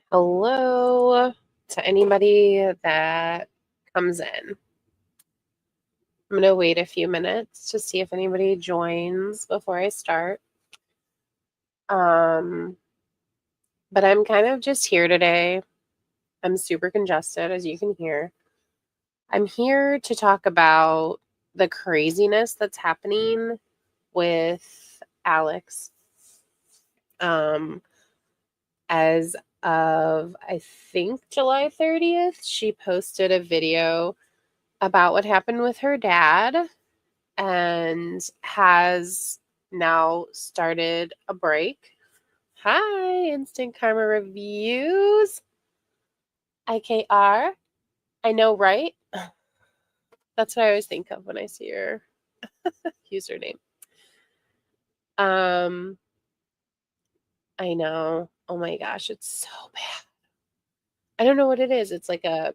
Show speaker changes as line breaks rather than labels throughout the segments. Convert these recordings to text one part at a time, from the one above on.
Hello to anybody that comes in. I'm going to wait a few minutes to see if anybody joins before I start. Um, but I'm kind of just here today. I'm super congested, as you can hear. I'm here to talk about the craziness that's happening with Alex. As of, I think, July 30th, she posted a video about what happened with her dad and has now started a break. Hi, Instant Karma Reviews. IKR. I know, right? That's what I always think of when I see your username. I know. Oh my gosh, it's so bad. I don't know what it is. It's like a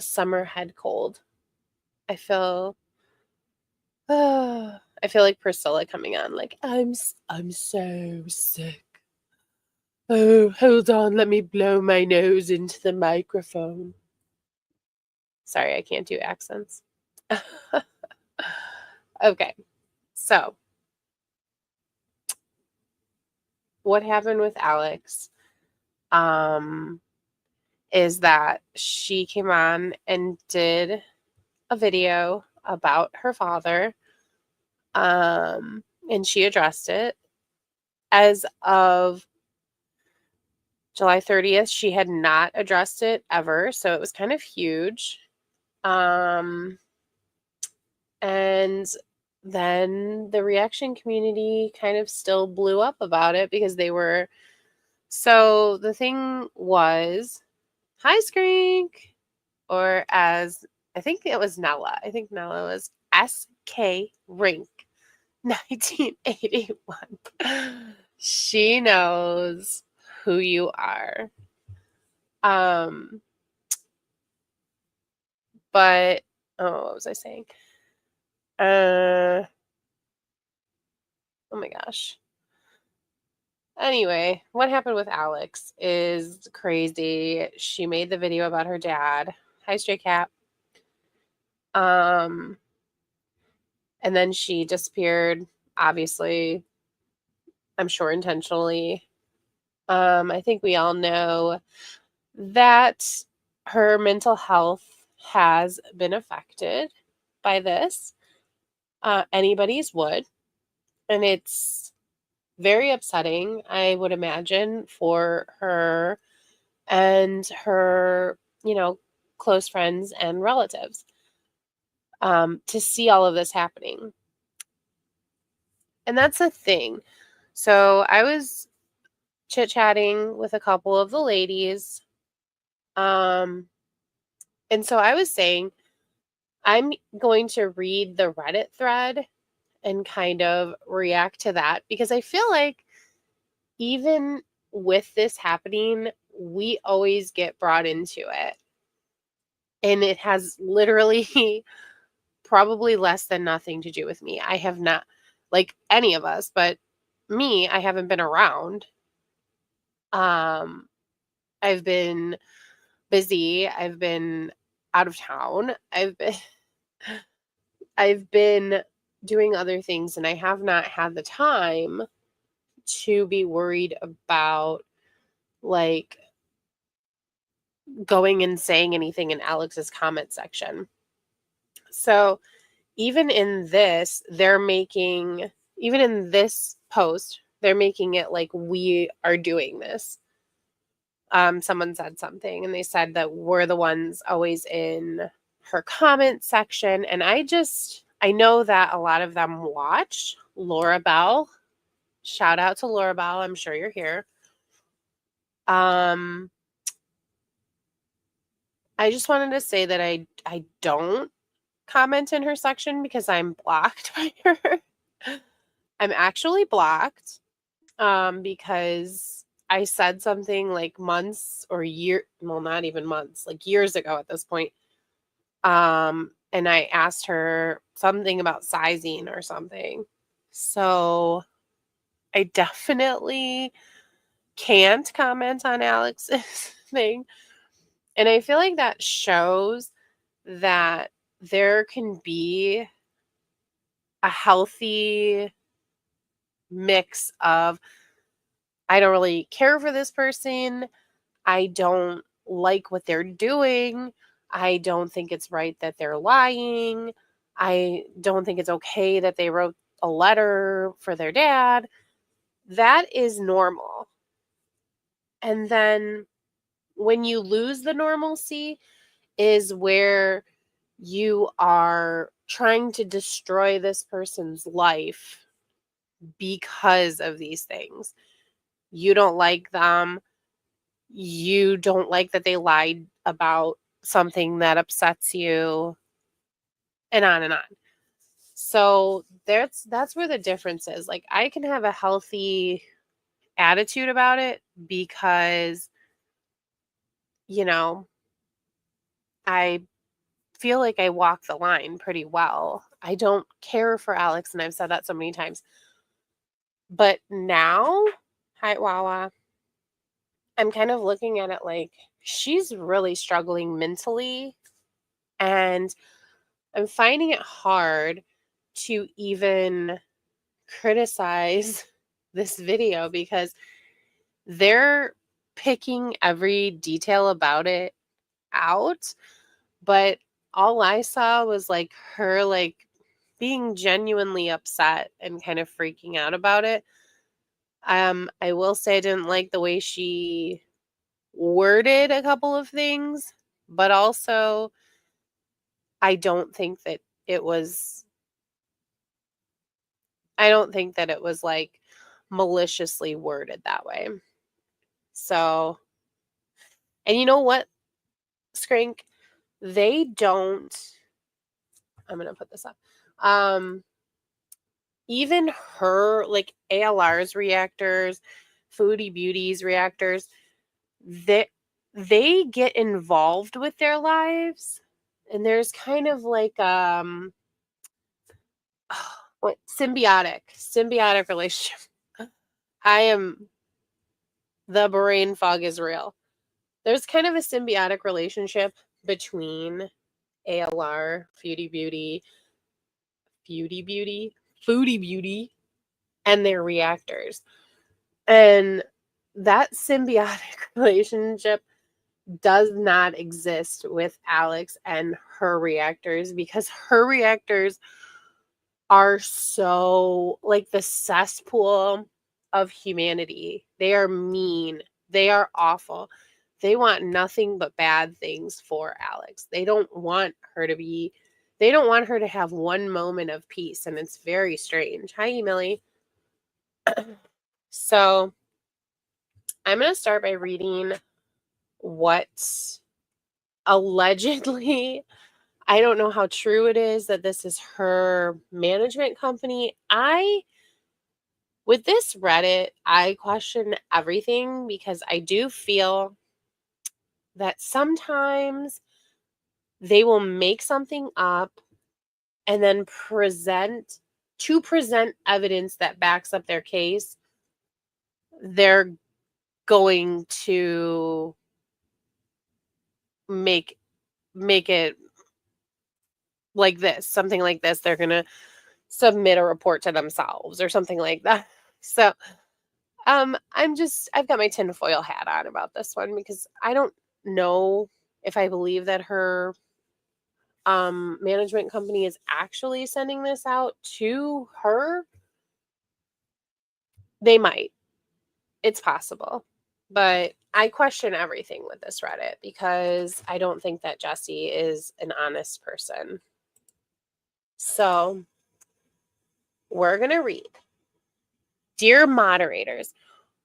summer head cold. I feel I feel like Priscilla coming on like I'm so sick. Oh, hold on, let me blow my nose into the microphone. Sorry, I can't do accents. Okay, so what happened with Alex is that she came on and did a video about her father, and she addressed it. As of July 30th, she had not addressed it ever, so it was kind of huge. And then the reaction community kind of still blew up about it because they were. So the thing was, hi, Skrink, or as I think it was Nella. I think Nella was SK Rink 1981. She knows who you are. But what was I saying? Oh my gosh. Anyway, what happened with Alex is crazy. She made the video about her dad. Hi, Stray Cat. And then she disappeared, obviously, I'm sure intentionally. I think we all know that her mental health has been affected by this. Anybody's would. And it's very upsetting, I would imagine, for her and her, close friends and relatives to see all of this happening. And that's the thing. So I was chit-chatting with a couple of the ladies. And so I was saying, I'm going to read the Reddit thread and kind of react to that because I feel like even with this happening, we always get brought into it. And it has literally probably less than nothing to do with me. I have not, like any of us, but me, I haven't been around. I've been busy. I've been out of town. I've been doing other things and I have not had the time to be worried about like going and saying anything in Alex's comment section. So even in this, even in this post, they're making it like we are doing this. Someone said something and they said that we're the ones always in her comment section. And I know that a lot of them watch. Laura Bell, shout out to Laura Bell. I'm sure you're here. I just wanted to say that I don't comment in her section because I'm blocked by her. I'm actually blocked because I said something like months or not even months, like years ago at this point. And I asked her something about sizing or something. So I definitely can't comment on Alex's thing. And I feel like that shows that there can be a healthy mix of, I don't really care for this person. I don't like what they're doing. I don't think it's right that they're lying. I don't think it's okay that they wrote a letter for their dad. That is normal. And then when you lose the normalcy is where you are trying to destroy this person's life because of these things. You don't like them. You don't like that they lied about something that upsets you, and on and on. So that's where the difference is. Like, I can have a healthy attitude about it because, you know, I feel like I walk the line pretty well. I don't care for Alex, and I've said that so many times. But now, hi Wawa, I'm kind of looking at it like she's really struggling mentally, and I'm finding it hard to even criticize this video because they're picking every detail about it out, but all I saw was like her like being genuinely upset and kind of freaking out about it. I will say I didn't like the way she worded a couple of things, but also I don't think that it was I don't think that it was like maliciously worded that way. So, and you know what, Skrank? They don't, I'm going to put this up. Even her, like ALR's reactors, Foodie Beauty's reactors, they get involved with their lives. And there's kind of like what symbiotic relationship. I am the brain fog is real. There's kind of a symbiotic relationship between ALR, Foodie Beauty, and their reactors. And that symbiotic relationship does not exist with Alex and her reactors because her reactors are so like the cesspool of humanity. They are mean. They are awful. They want nothing but bad things for Alex. They don't want her to have one moment of peace, and it's very strange. Hi, Emily. So I'm going to start by reading what allegedly, I don't know how true it is that this is her management company. With this Reddit, I question everything because I do feel that sometimes they will make something up and then present evidence that backs up their case. They're going to make it like this, something like this. They're going to submit a report to themselves or something like that. So, I've got my tinfoil hat on about this one because I don't know if I believe that her management company is actually sending this out to her. They might. It's possible. But I question everything with this Reddit because I don't think that Jessie is an honest person. So we're going to read. Dear moderators,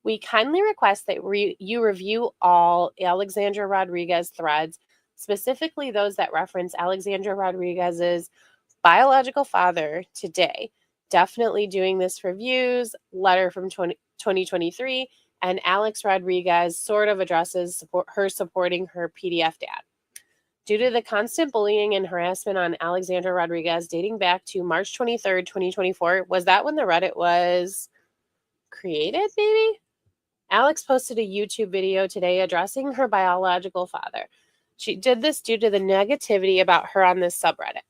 we kindly request that you review all Alexandra Rodriguez threads, specifically those that reference Alexandra Rodriguez's biological father today. Definitely doing this for views, letter from 2023, and Alex Rodriguez sort of addresses her supporting her PDF dad. Due to the constant bullying and harassment on Alexandra Rodriguez dating back to March 23rd, 2024, was that when the Reddit was created, maybe? Alex posted a YouTube video today addressing her biological father. She did this due to the negativity about her on this subreddit.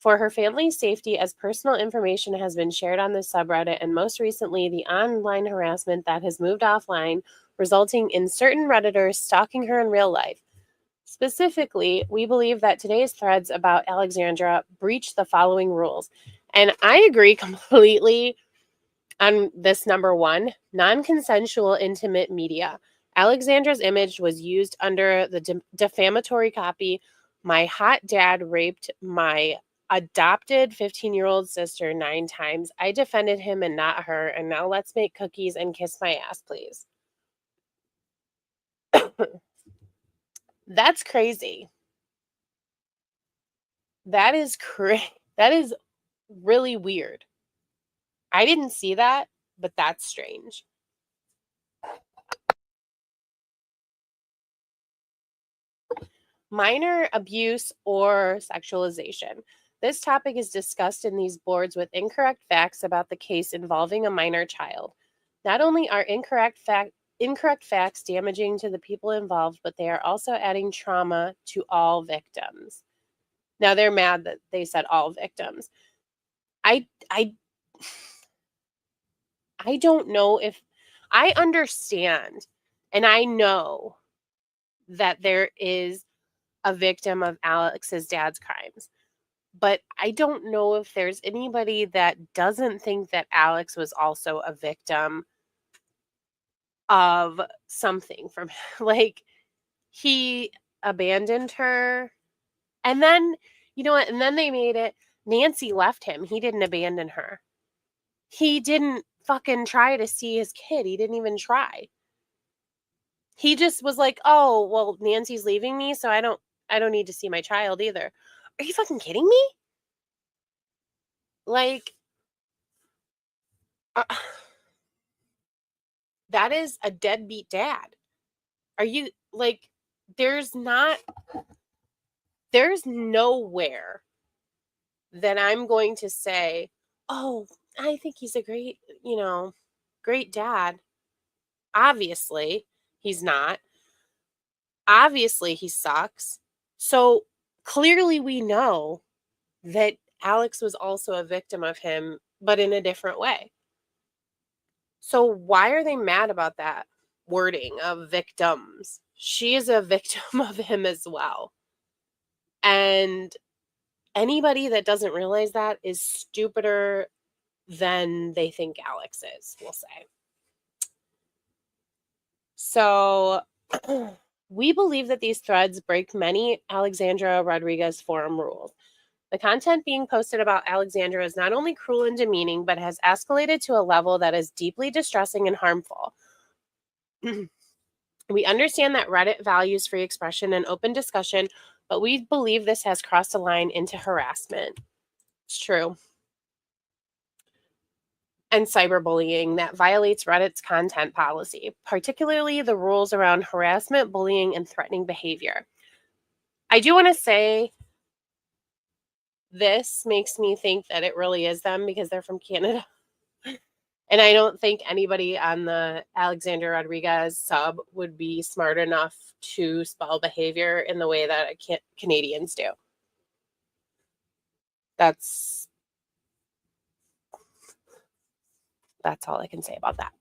For her family's safety, as personal information has been shared on this subreddit, and most recently, the online harassment that has moved offline, resulting in certain Redditors stalking her in real life. Specifically, we believe that today's threads about Alexandra breach the following rules. And I agree completely on this number one, non-consensual intimate media. Alexandra's image was used under the defamatory copy, "My hot dad raped my adopted 15-year-old sister 9 times. I defended him and not her, and now let's make cookies and kiss my ass, please." That's crazy. That is that is really weird. I didn't see that, but that's strange. Minor abuse or sexualization. This topic is discussed in these boards with incorrect facts about the case involving a minor child. Not only are incorrect facts damaging to the people involved, but they are also adding trauma to all victims. Now they're mad that they said all victims. I I don't know if I understand and I know that there is a victim of Alex's dad's crimes. But I don't know if there's anybody that doesn't think that Alex was also a victim of something from like he abandoned her. And then, you know what? And then they made it Nancy left him. He didn't abandon her. He didn't fucking try to see his kid. He didn't even try. He just was like, "Oh, well, Nancy's leaving me, so I don't need to see my child either." Are you fucking kidding me? Like uh, that is a deadbeat dad. Are you like there's not there's nowhere that I'm going to say, "Oh, I think he's a great, great dad." Obviously, he's not. Obviously, he sucks. So, clearly we know that Alex was also a victim of him, but in a different way. So why are they mad about that wording of victims? She is a victim of him as well. And anybody that doesn't realize that is stupider than they think Alex is, we'll say. So we believe that these threads break many Alexandra Rodriguez forum rules. The content being posted about Alexandra is not only cruel and demeaning, but has escalated to a level that is deeply distressing and harmful. We understand that Reddit values free expression and open discussion, but we believe this has crossed a line into harassment. It's true. And cyberbullying that violates Reddit's content policy, particularly the rules around harassment, bullying, and threatening behavior. I do want to say this makes me think that it really is them because they're from Canada. And I don't think anybody on the Alexander Rodriguez sub would be smart enough to spell behavior in the way that Canadians do. That's all I can say about that.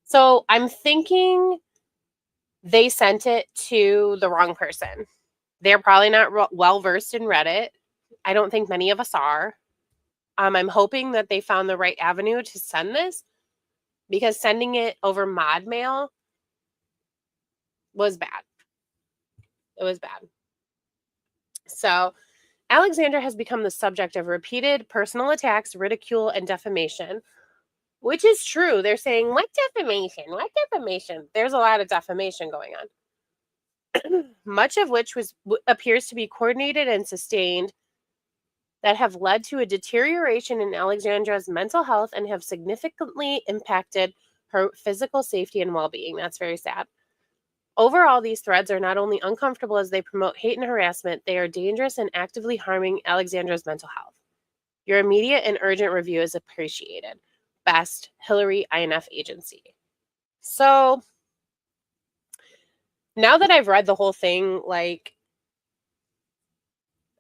So I'm thinking they sent it to the wrong person. They're probably not well versed in Reddit. I don't think many of us are. I'm hoping that they found the right avenue to send this because sending it over mod mail was bad. It was bad. So Alexandra has become the subject of repeated personal attacks, ridicule, and defamation, which is true. They're saying, what defamation? What defamation? There's a lot of defamation going on, much of which appears to be coordinated and sustained, that have led to a deterioration in Alexandra's mental health and have significantly impacted her physical safety and well-being. That's very sad. Overall, these threads are not only uncomfortable as they promote hate and harassment, they are dangerous and actively harming Alexandra's mental health. Your immediate and urgent review is appreciated. Best, Hillary INF Agency. So now that I've read the whole thing, like,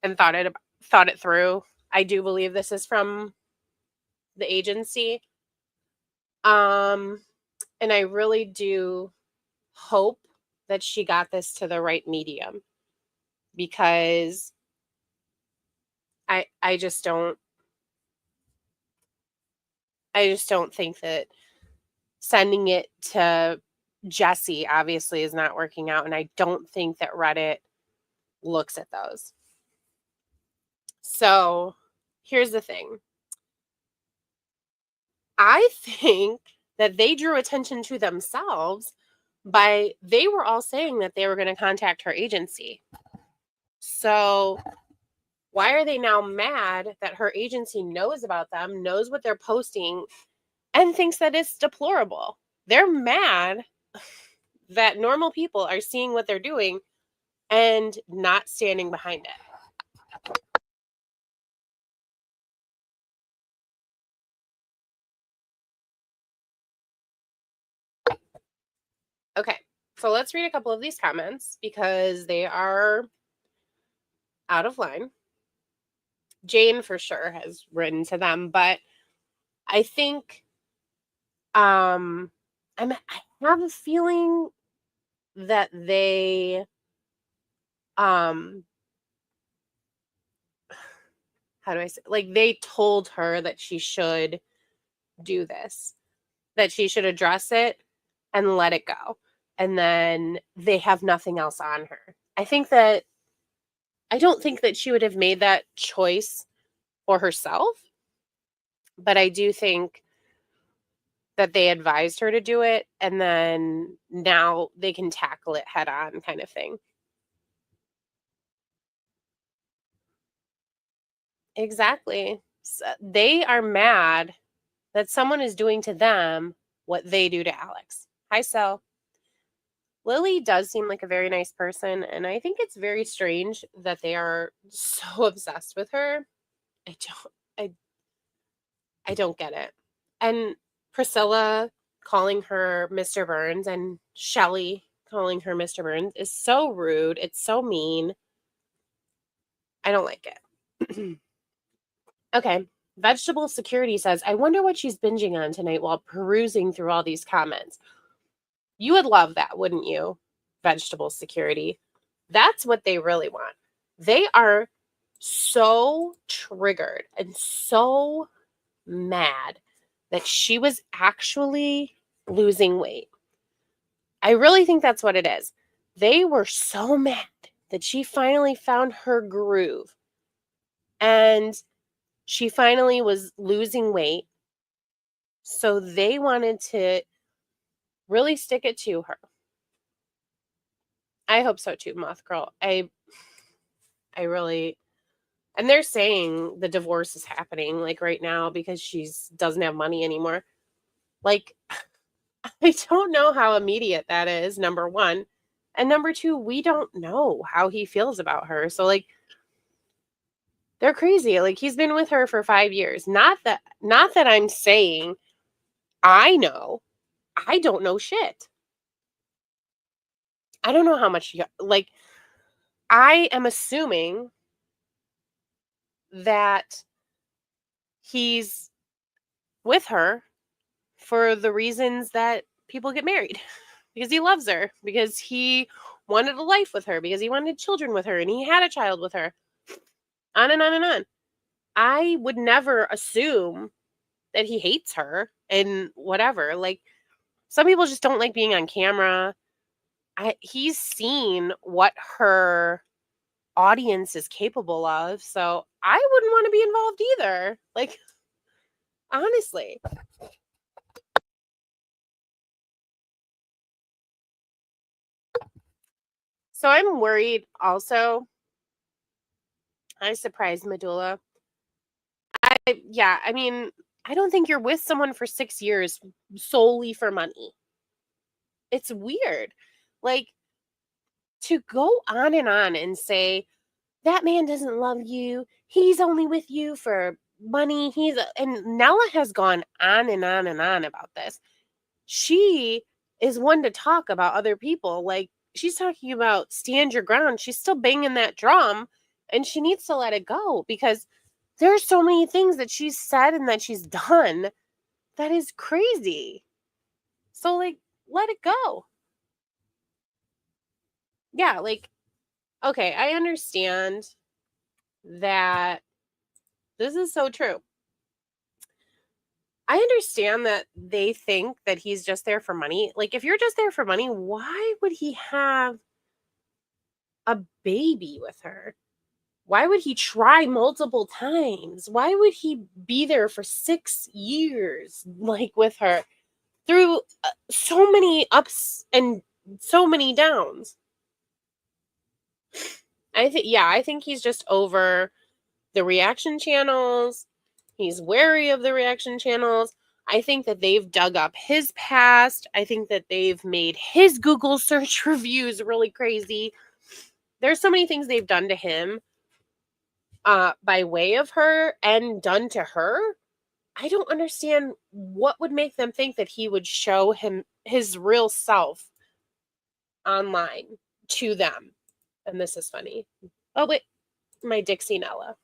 and thought it through, I do believe this is from the agency. Um, and I really do hope that she got this to the right medium, because I just don't think that sending it to Jesse obviously is not working out, and I don't think that Reddit looks at those. So, here's the thing. I think that they drew attention to themselves by they were all saying that they were going to contact her agency. So, why are they now mad that her agency knows about them, knows what they're posting, and thinks that it's deplorable? They're mad that normal people are seeing what they're doing and not standing behind it. Okay, so let's read a couple of these comments because they are out of line. Jane for sure has written to them, but I think I have a feeling that they how do I say, like, they told her that she should do this, that she should address it and let it go. And then they have nothing else on her. I don't think that she would have made that choice for herself, but I do think that they advised her to do it, and then now they can tackle it head on, kind of thing. Exactly. So they are mad that someone is doing to them what they do to Alex. Hi, Sel. Lily does seem like a very nice person, and I think it's very strange that they are so obsessed with her. I don't I don't get it. And Priscilla calling her Mr. Burns and Shelly calling her Mr. Burns is so rude. It's so mean. I don't like it. Okay. Vegetable Security says, I wonder what she's binging on tonight while perusing through all these comments. You would love that, wouldn't you? Vegetable Security. That's what they really want. They are so triggered and so mad that she was actually losing weight. I really think that's what it is. They were so mad that she finally found her groove and she finally was losing weight. So they wanted to really stick it to her. I hope so too, Moth Girl. I really, and they're saying the divorce is happening like right now because she's doesn't have money anymore. Like, I don't know how immediate that is, number one. And number two, we don't know how he feels about her. So, like, they're crazy. Like, he's been with her for 5 years. Not that I'm saying I know. I don't know shit. I don't know how much like, I am assuming that he's with her for the reasons that people get married. Because he loves her, because he wanted a life with her, because he wanted children with her, and he had a child with her. On and on and on. I would never assume that he hates her and whatever. Like, some people just don't like being on camera. He's seen what her audience is capable of, so I wouldn't want to be involved either. Like, honestly. So I'm worried also. I surprised Medulla. I mean, I don't think you're with someone for 6 years solely for money. It's weird. Like, to go on and say, that man doesn't love you. He's only with you for money. And Nella has gone on and on and on about this. She is one to talk about other people. Like, she's talking about stand your ground. She's still banging that drum, and she needs to let it go because there's so many things that she's said and that she's done that is crazy. So, like, let it go. Yeah, like, okay, I understand that this is so true. I understand that they think that he's just there for money. Like, if you're just there for money, why would he have a baby with her? Why would he try multiple times? Why would he be there for 6 years, like, with her through so many ups and so many downs? I think he's just over the reaction channels. He's wary of the reaction channels. I think that they've dug up his past. I think that they've made his Google search reviews really crazy. There's so many things they've done to him by way of her and done to her. I don't understand what would make them think that he would show him his real self online to them. And this is funny. Oh, wait, my Dixie Nella.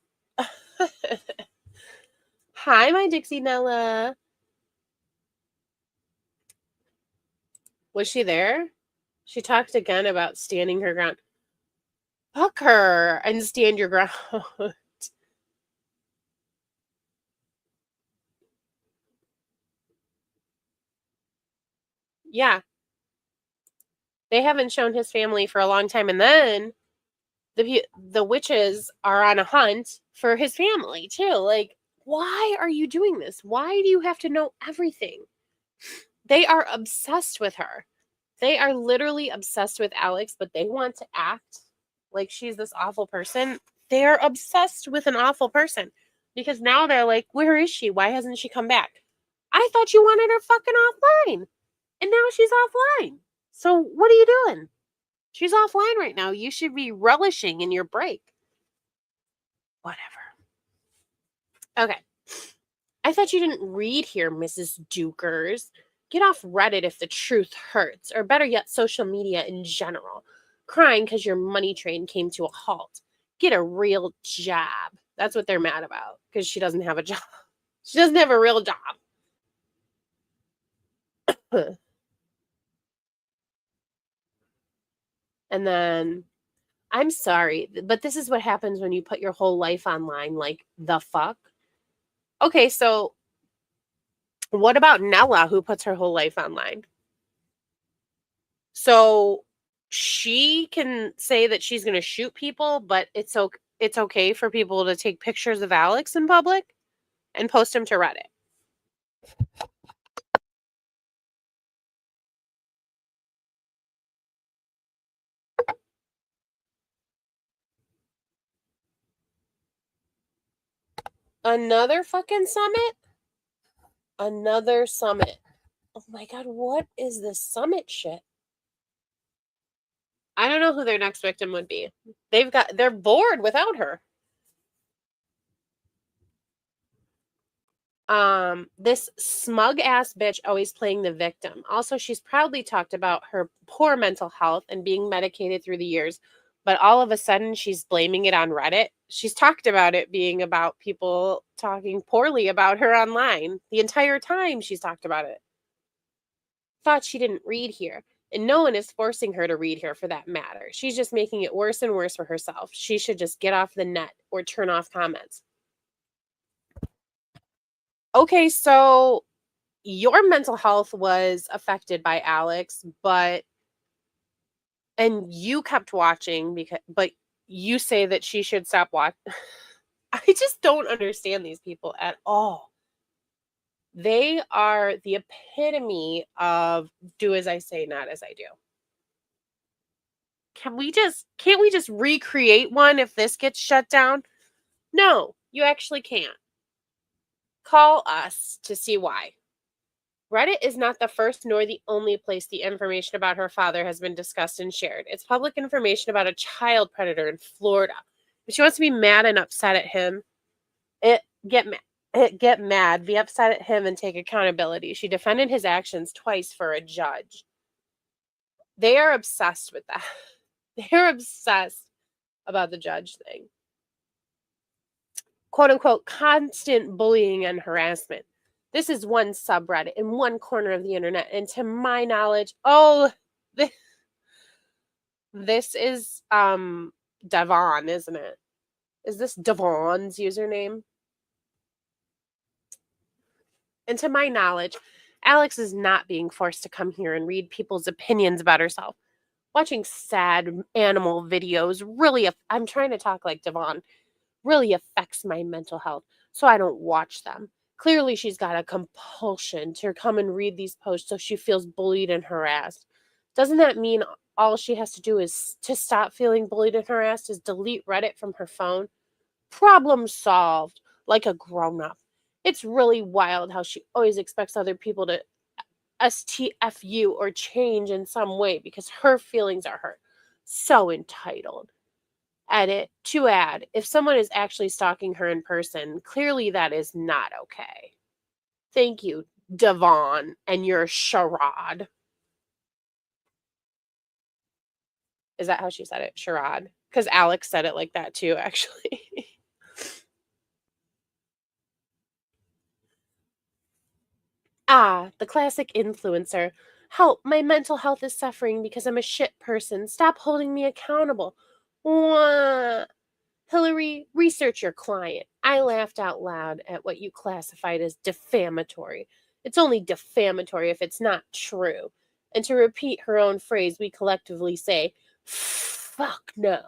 Hi, my Dixie Nella. Was she there? She talked again about standing her ground. Fuck her and stand your ground. Yeah. They haven't shown his family for a long time. And then the witches are on a hunt for his family too. Like, why are you doing this? Why do you have to know everything? They are obsessed with her. They are literally obsessed with Alex, but they want to act like she's this awful person. They're obsessed with an awful person because now they're like, where is she? Why hasn't she come back? I thought you wanted her fucking offline. And now she's offline. So what are you doing? She's offline right now. You should be relishing in your break. Whatever. Okay. I thought you didn't read here, Mrs. Dukers. Get off Reddit if the truth hurts, or better yet, social media in general. Crying because your money train came to a halt. Get a real job. That's what they're mad about, because she doesn't have a job. She doesn't have a real job. And then, I'm sorry, but this is what happens when you put your whole life online. Like, the fuck? Okay, so what about Nella, who puts her whole life online? So she can say that she's going to shoot people, but it's okay for people to take pictures of Alex in public and post them to Reddit. Another fucking summit? Another summit. Oh my god, what is this summit shit? I don't know who their next victim would be. They're bored without her. This smug ass bitch always playing the victim. Also, she's proudly talked about her poor mental health and being medicated through the years, but all of a sudden she's blaming it on Reddit. She's talked about it being about people talking poorly about her online. The entire time she's talked about it. Thought she didn't read here. And no one is forcing her to read here for that matter. She's just making it worse and worse for herself. She should just get off the net or turn off comments. Okay, so your mental health was affected by Alex, and you kept watching but you say that she should stop watching. I just don't understand these people at all. They are the epitome of do as I say, not as I do. Can't we just recreate one if this gets shut down? No, you actually can't. Call us to see why. Reddit is not the first nor the only place the information about her father has been discussed and shared. It's public information about a child predator in Florida. If she wants to be mad and upset at him, get mad, be upset at him, and take accountability. She defended his actions twice for a judge. They are obsessed with that. They're obsessed about the judge thing. Quote unquote, constant bullying and harassment. This is one subreddit in one corner of the internet. And to my knowledge, this is Devon, isn't it? Is this Devon's username? And to my knowledge, Alex is not being forced to come here and read people's opinions about herself. Watching sad animal videos really, I'm trying to talk like Devon, really affects my mental health, so I don't watch them. Clearly, she's got a compulsion to come and read these posts so she feels bullied and harassed. Doesn't that mean all she has to do is to stop feeling bullied and harassed is delete Reddit from her phone? Problem solved, like a grown-up. It's really wild how she always expects other people to STFU or change in some way because her feelings are hurt. So entitled. To add, if someone is actually stalking her in person, clearly that is not okay. Thank you, Devon, and your charade. Is that how she said it? Charade? Because Alex said it like that too, actually. The classic influencer. Help, my mental health is suffering because I'm a shit person. Stop holding me accountable. Wah. Hillary, research your client. I laughed out loud at what you classified as defamatory. It's only defamatory if it's not true. And to repeat her own phrase, we collectively say, fuck no.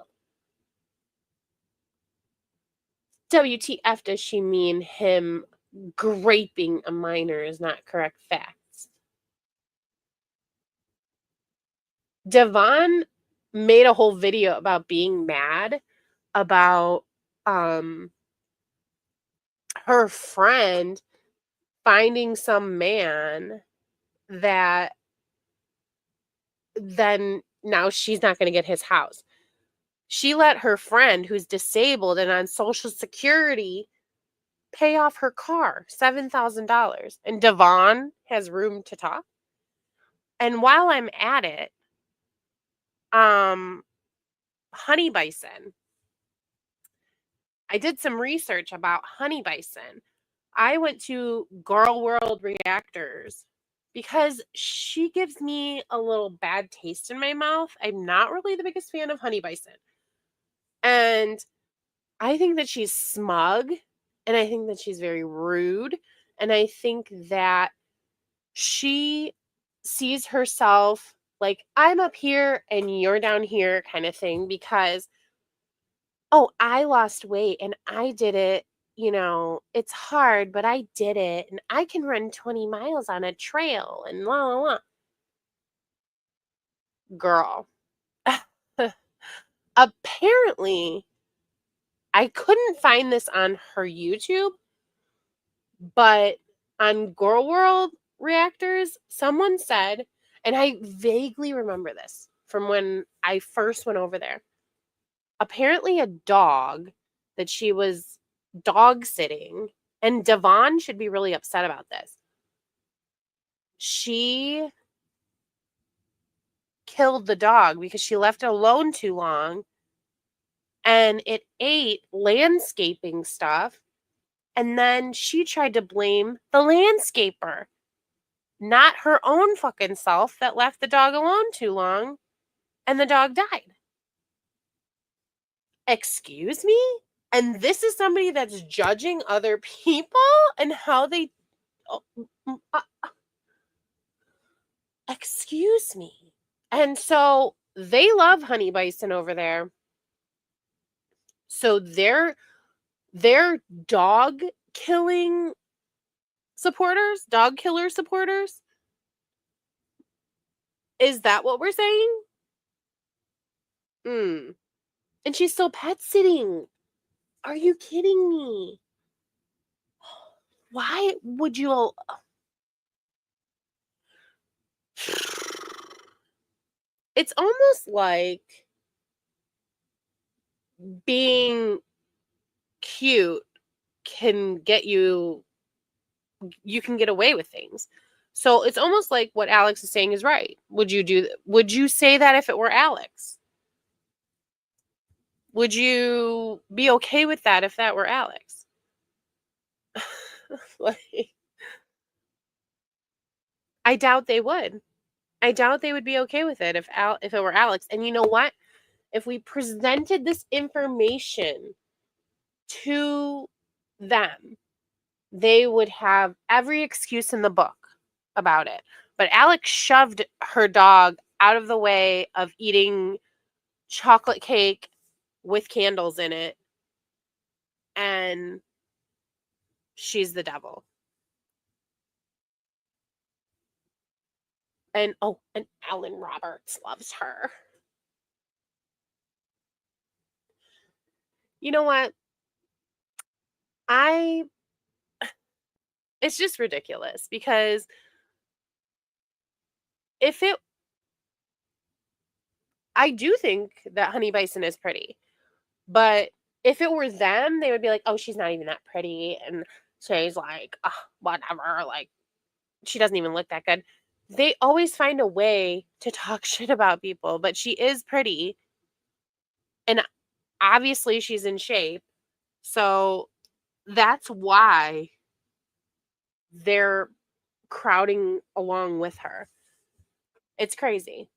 WTF does she mean him graping a minor is not correct facts? Devon made a whole video about being mad about her friend finding some man that then now she's not going to get his house. She let her friend who's disabled and on Social Security pay off her car, $7,000. And Devon has room to talk. And while I'm at it, honey bison. I did some research about honey bison. I went to Girl World Reactors because she gives me a little bad taste in my mouth. I'm not really the biggest fan of honey bison. And I think that she's smug, and I think that she's very rude, and I think that she sees herself like I'm up here and you're down here kind of thing because oh, I lost weight and I did it. It's hard, but I did it and I can run 20 miles on a trail and la la la. Girl. Apparently, I couldn't find this on her YouTube, but on Girl World Reactors, someone said, and I vaguely remember this from when I first went over there. Apparently, a dog that she was dog sitting, and Devon should be really upset about this. She killed the dog because she left it alone too long and it ate landscaping stuff. And then she tried to blame the landscaper, not her own fucking self that left the dog alone too long and the dog died. Excuse me? And this is somebody that's judging other people and how they. Oh, excuse me. And so they love honey bison over there. So they're dog killing supporters, dog killer supporters. Is that what we're saying? And she's still pet sitting. Are you kidding me? Why would you? It's almost like being cute can get you can get away with things. So it's almost like what Alex is saying is right. Would you say that if it were Alex? Would you be okay with that if that were Alex? Like, I doubt they would. I doubt they would be okay with it if it were Alex. And you know what? If we presented this information to them, they would have every excuse in the book about it. But Alex shoved her dog out of the way of eating chocolate cake with candles in it, and she's the devil. And and Alan Roberts loves her. You know what? I It's just ridiculous because if it I do think that Honey Bison is pretty, but if it were them, they would be like, "Oh, she's not even that pretty," and she's like, "Ugh, whatever," like, "She doesn't even look that good." They always find a way to talk shit about people, but she is pretty, and obviously she's in shape, so that's why they're crowding along with her. It's crazy.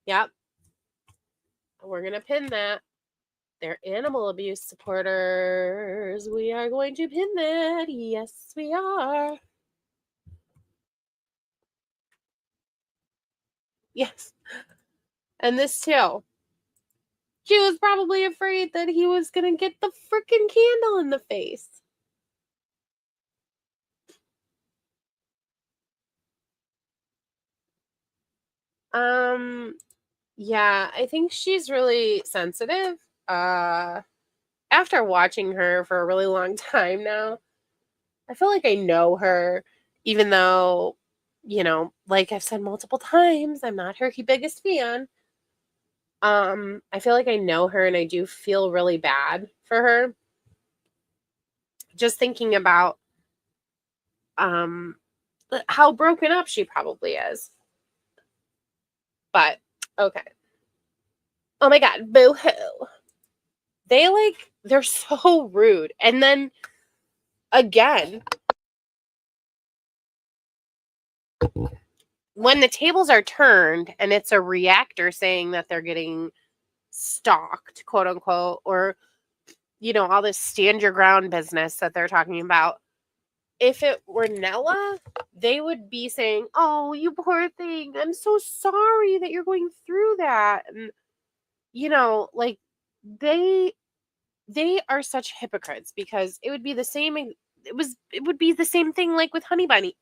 Yep, we're gonna pin that. They're animal abuse supporters. We are going to pin that. Yes, we are. Yes. And this too. She was probably afraid that he was going to get the freaking candle in the face. Um, yeah, I think she's really sensitive. Uh, After watching her for a really long time now, I feel like I know her, even though, like I've said multiple times, I'm not her biggest fan. I feel like I know her and I do feel really bad for her. Just thinking about um how broken up she probably is. But okay. Oh my god, boo hoo. They're so rude. And then again, when the tables are turned and it's a reactor saying that they're getting stalked, quote unquote, or all this stand your ground business that they're talking about. If it were Nella, they would be saying, "Oh, you poor thing. I'm so sorry that you're going through that." And like they are such hypocrites because it would be the same it would be the same thing like with Honey Bison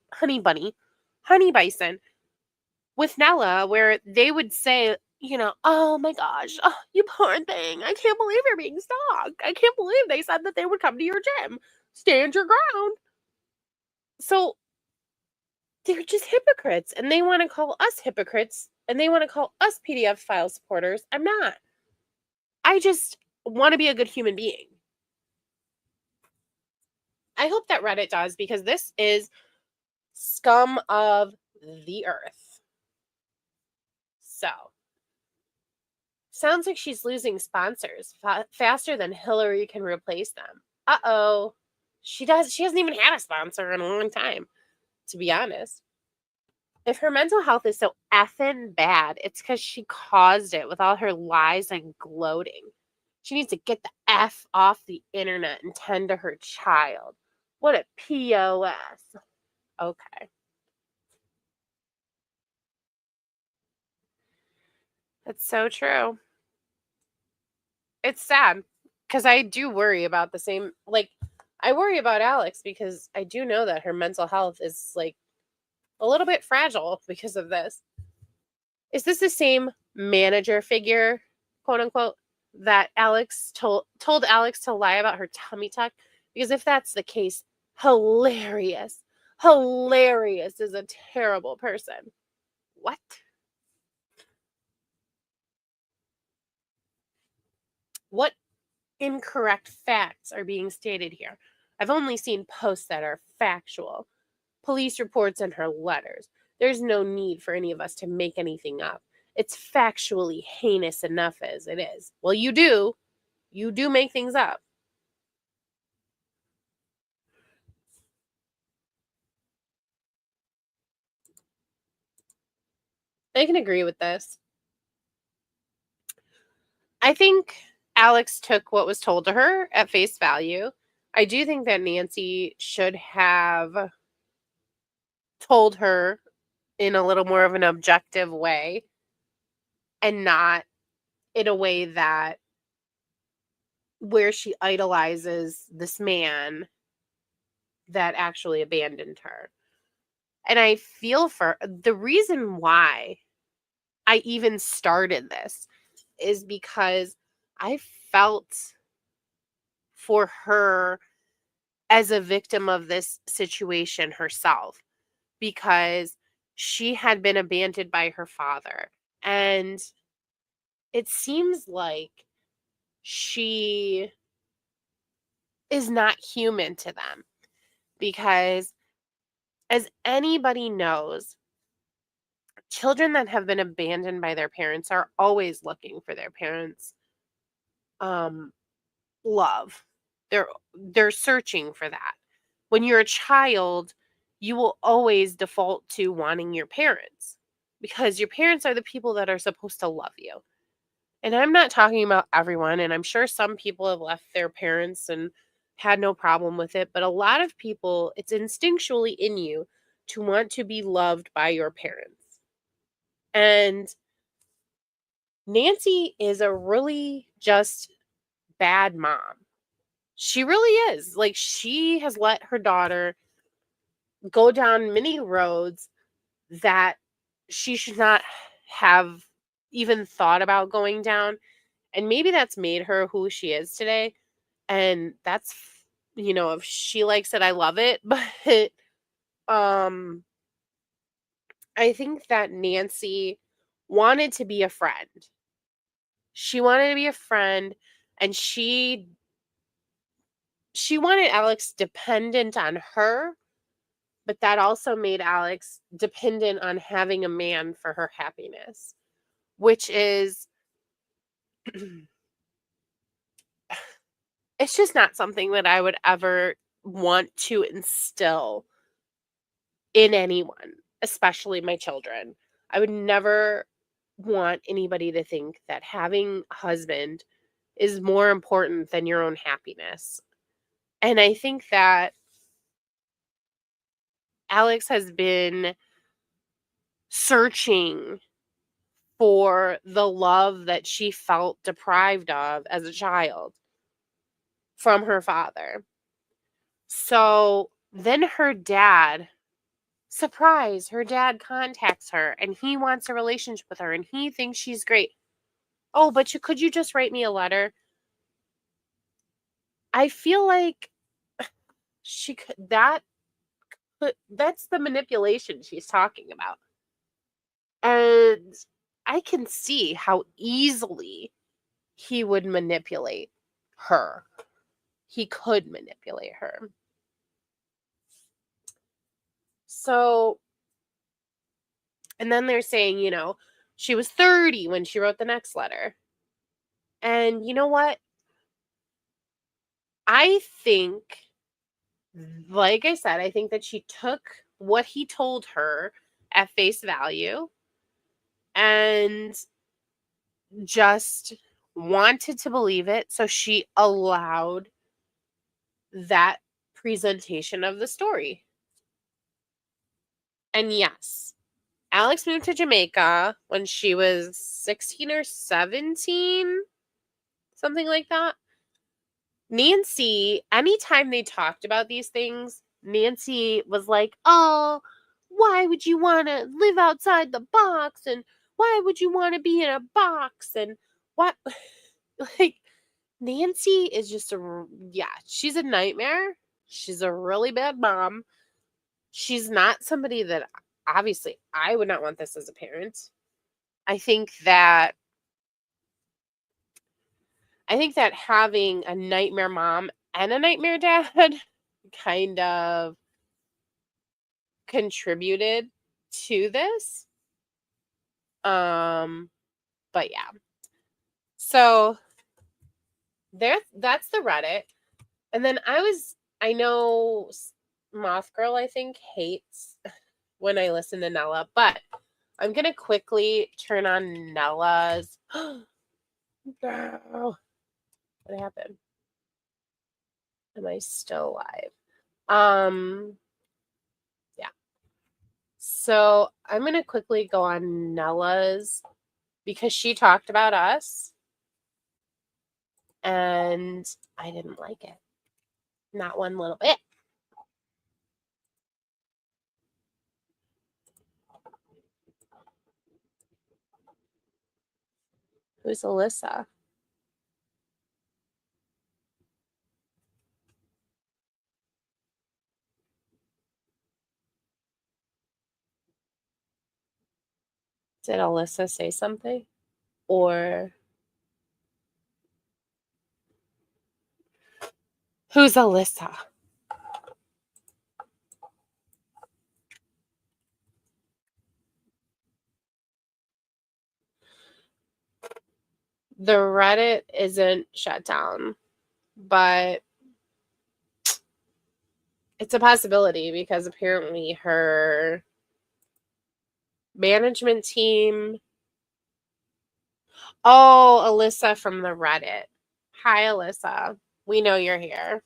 with Nella where they would say, "Oh my gosh, oh, you poor thing. I can't believe you're being stalked. I can't believe they said that they would come to your gym. Stand your ground." So they're just hypocrites and they want to call us hypocrites and they want to call us PDF file supporters. I'm not. I just want to be a good human being. I hope that Reddit does because this is scum of the earth. So, sounds like she's losing sponsors faster than Hillary can replace them. Uh-oh. She hasn't even had a sponsor in a long time, to be honest. If her mental health is so effing bad, it's because she caused it with all her lies and gloating. She needs to get the F off the internet and tend to her child. What a POS. Okay. That's so true. It's sad because I do worry about the same, like, I worry about Alex because I do know that her mental health is like a little bit fragile because of this. Is this the same manager figure, quote unquote, that Alex told Alex to lie about her tummy tuck? Because if that's the case, hilarious. Hilarious is a terrible person. What? What incorrect facts are being stated here. I've only seen posts that are factual. Police reports and her letters. There's no need for any of us to make anything up. It's factually heinous enough as it is. Well, you do. You do make things up. I can agree with this. I think Alex took what was told to her at face value. I do think that Nancy should have told her in a little more of an objective way and not in a way that where she idolizes this man that actually abandoned her. And I feel for the reason why I even started this is because I felt for her as a victim of this situation herself, because she had been abandoned by her father. And it seems like she is not human to them, because as anybody knows, children that have been abandoned by their parents are always looking for their parents' um love. They're searching for that. When you're a child, you will always default to wanting your parents, because your parents are the people that are supposed to love you. And I'm not talking about everyone, and I'm sure some people have left their parents and had no problem with it, but a lot of people, it's instinctually in you to want to be loved by your parents. And Nancy is a really just bad mom. She really is. Like, she has let her daughter go down many roads that she should not have even thought about going down. And maybe that's made her who she is today. And that's, if she likes it, I love it. But um I think that Nancy wanted to be a friend. She wanted to be a friend, and she wanted Alex dependent on her, but that also made Alex dependent on having a man for her happiness, which is it's just not something that I would ever want to instill in anyone, especially my children. I would never want anybody to think that having a husband is more important than your own happiness. And I think that Alex has been searching for the love that she felt deprived of as a child from her father. So then her dad contacts her and he wants a relationship with her and he thinks she's great. Oh, but could you just write me a letter? I feel like she could that's the manipulation she's talking about. And I can see how easily he would manipulate her. He could manipulate her. So, and then they're saying, she was 30 when she wrote the next letter. And you know what? I think, like I said, I think that she took what he told her at face value and just wanted to believe it. So she allowed that presentation of the story. And yes, Alex moved to Jamaica when she was 16 or 17, something like that. Nancy, anytime they talked about these things, Nancy was like, oh, why would you want to live outside the box? And why would you want to be in a box? And what? Like, Nancy is just she's a nightmare. She's a really bad mom. She's not somebody that, obviously, I would not want this as a parent. I think that I think that having a nightmare mom and a nightmare dad kind of contributed to this. But yeah. So that's the Reddit. And then I know Moth Girl, I think, hates when I listen to Nella, but I'm gonna quickly turn on Nella's. No. What happened? Am I still live? Yeah. So I'm gonna quickly go on Nella's because she talked about us and I didn't like it. Not one little bit. Who's Alyssa? Did Alyssa say something? Or who's Alyssa? The Reddit isn't shut down, but it's a possibility because apparently her management team. Oh, Alyssa from the Reddit. Hi, Alyssa. We know you're here.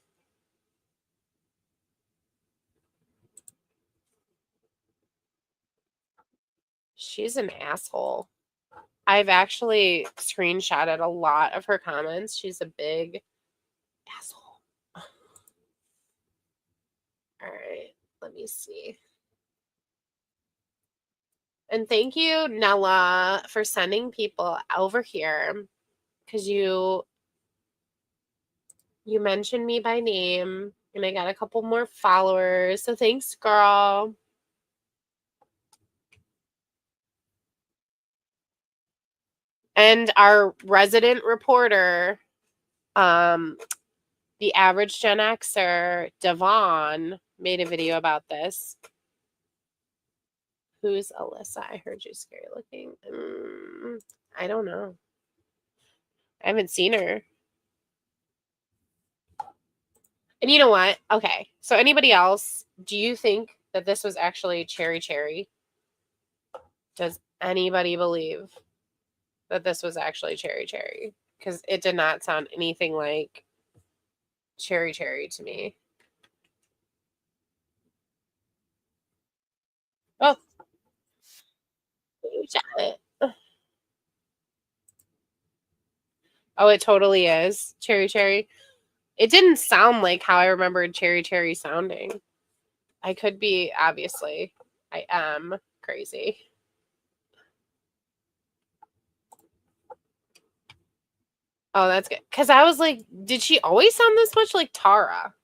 She's an asshole. I've actually screenshotted a lot of her comments. She's a big asshole. All right, let me see. And thank you, Nella, for sending people over here because you mentioned me by name and I got a couple more followers. So thanks, girl. And our resident reporter, the average Gen Xer, Devon, made a video about this. Who's Alyssa? I heard you scary looking. I don't know. I haven't seen her. And you know what? Okay. So anybody else, do you think that this was actually Cherry Cherry? Does anybody believe that this was actually Cherry Cherry? Because it did not sound anything like Cherry Cherry to me. Oh, you shot it. Oh, it totally is Cherry Cherry. It didn't sound like how I remembered Cherry Cherry sounding. I could be, obviously. I am crazy. Oh, that's good. Because I was like, did she always sound this much like Tara?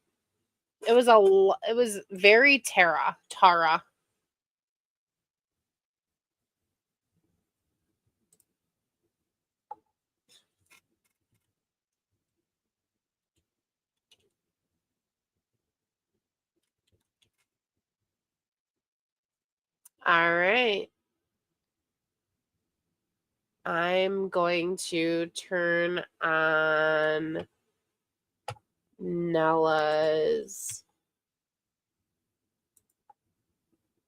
It was very Tara. All right. I'm going to turn on Nella's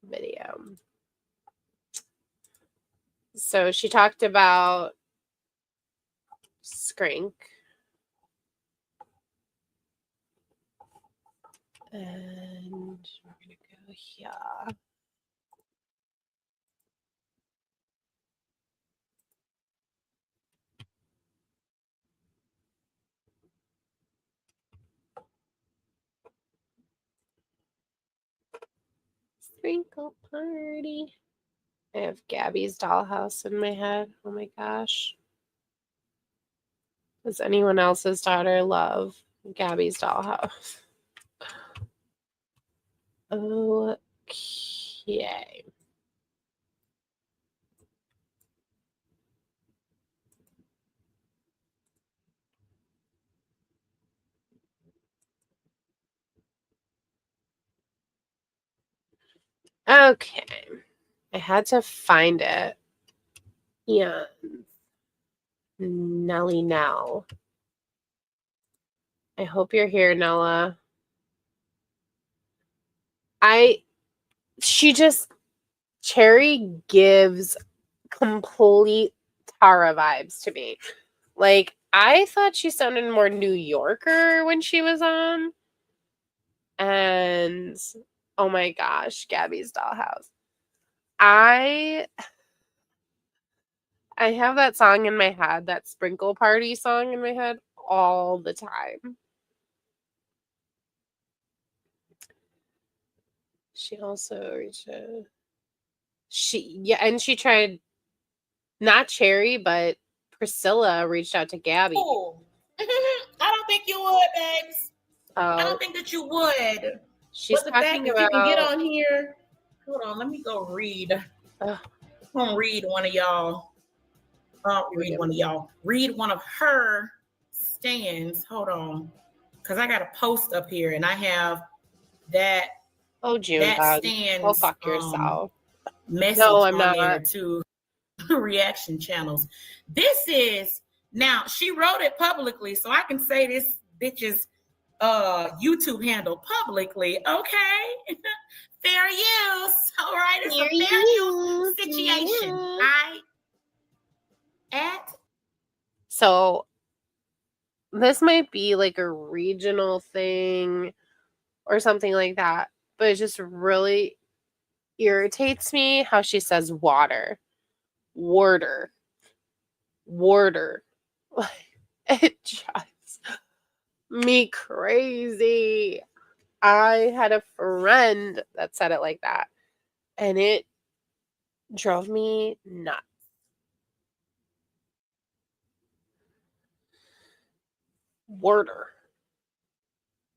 video. So she talked about Skrink. And we're going to go here. Sprinkle party. I have Gabby's dollhouse in my head. Oh my gosh. Does anyone else's daughter love Gabby's dollhouse? Okay. Okay. I had to find it. Yeah. Nelly Nell. I hope you're here, Nella. Cherry gives complete Tara vibes to me. Like, I thought she sounded more New Yorker when she was on. And oh my gosh, Gabby's Dollhouse. I have that song in my head, that Sprinkle Party song in my head all the time. She also reached a... she tried, not Cherry, but Priscilla reached out to Gabby.
Ooh. I don't think you would, babes. I don't think that you would.
She's
but the
talking
fact
about...
that you can get on here, hold on, let me go read. I'm gonna read one of y'all. Read one of her stands. Hold on, because I got a post up here, and I have that.
Oh, June,
that stands.
Go fuck yourself.
Message
no, I'm
on
not.
there to reaction channels. This is now. She wrote it publicly, so I can say this bitch's YouTube handle publicly. Okay. Fair use. All right. It's a fair use situation. So
this might be like a regional thing or something like that, but it just really irritates me how she says water. Warder. It drives me crazy. I had a friend that said it like that, and it drove me nuts. Warder.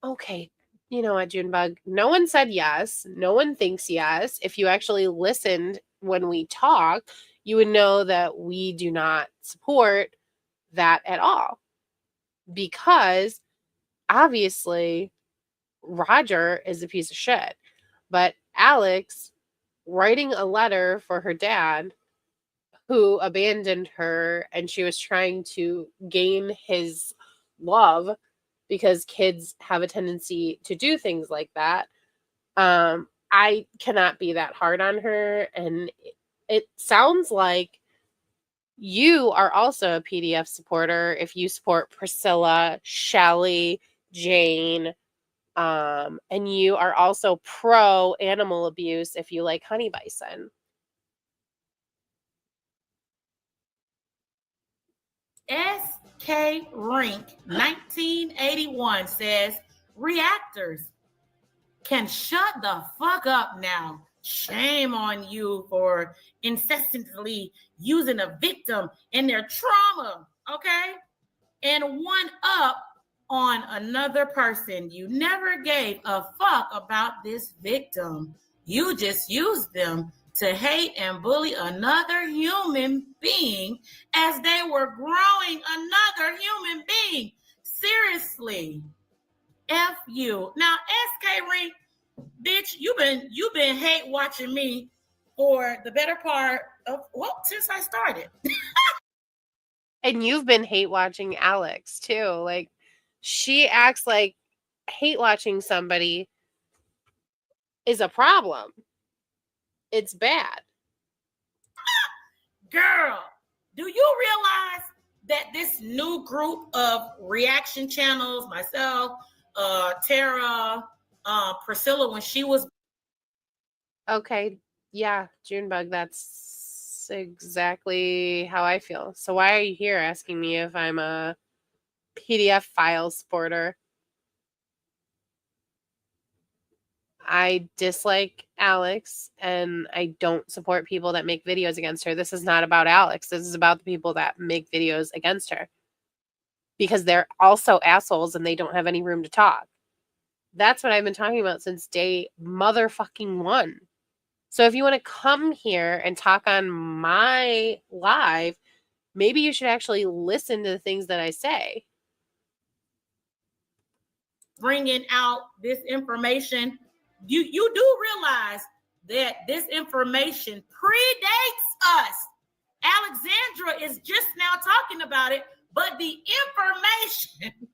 Okay, you know what, Junebug? No one said yes. No one thinks yes. If you actually listened when we talk, you would know that we do not support that at all. Because obviously, Roger is a piece of shit. But Alex writing a letter for her dad who abandoned her, and she was trying to gain his love because kids have a tendency to do things like that. I cannot be that hard on her. And it sounds like you are also a PDF supporter if you support Priscilla, Shelly, Jane, and you are also pro animal abuse if you like honey bison.
SK Rink 1981 says reactors can shut the fuck up now. Shame on you for incessantly using a victim in their trauma, okay? And one up on another person. You never gave a fuck about this victim. You just used them to hate and bully another human being as they were growing another human being. Seriously. F you. Now, SK Ring, bitch, you've been hate watching me for the better part of since I started.
And you've been hate watching Alex too. Like, she acts like hate watching somebody is a problem. It's bad.
Girl, do you realize that this new group of reaction channels, myself, Tara, Priscilla, when she was...
Okay, yeah, Junebug, that's exactly how I feel. So why are you here asking me if I'm a PDF file supporter? I dislike Alex, and I don't support people that make videos against her. This is not about Alex. This is about the people that make videos against her. Because they're also assholes and they don't have any room to talk. That's what I've been talking about since day motherfucking one. So if you want to come here and talk on my live, maybe you should actually listen to the things that I say.
Bringing out this information, you do realize that this information predates us. Alexandra is just now talking about it, but the information.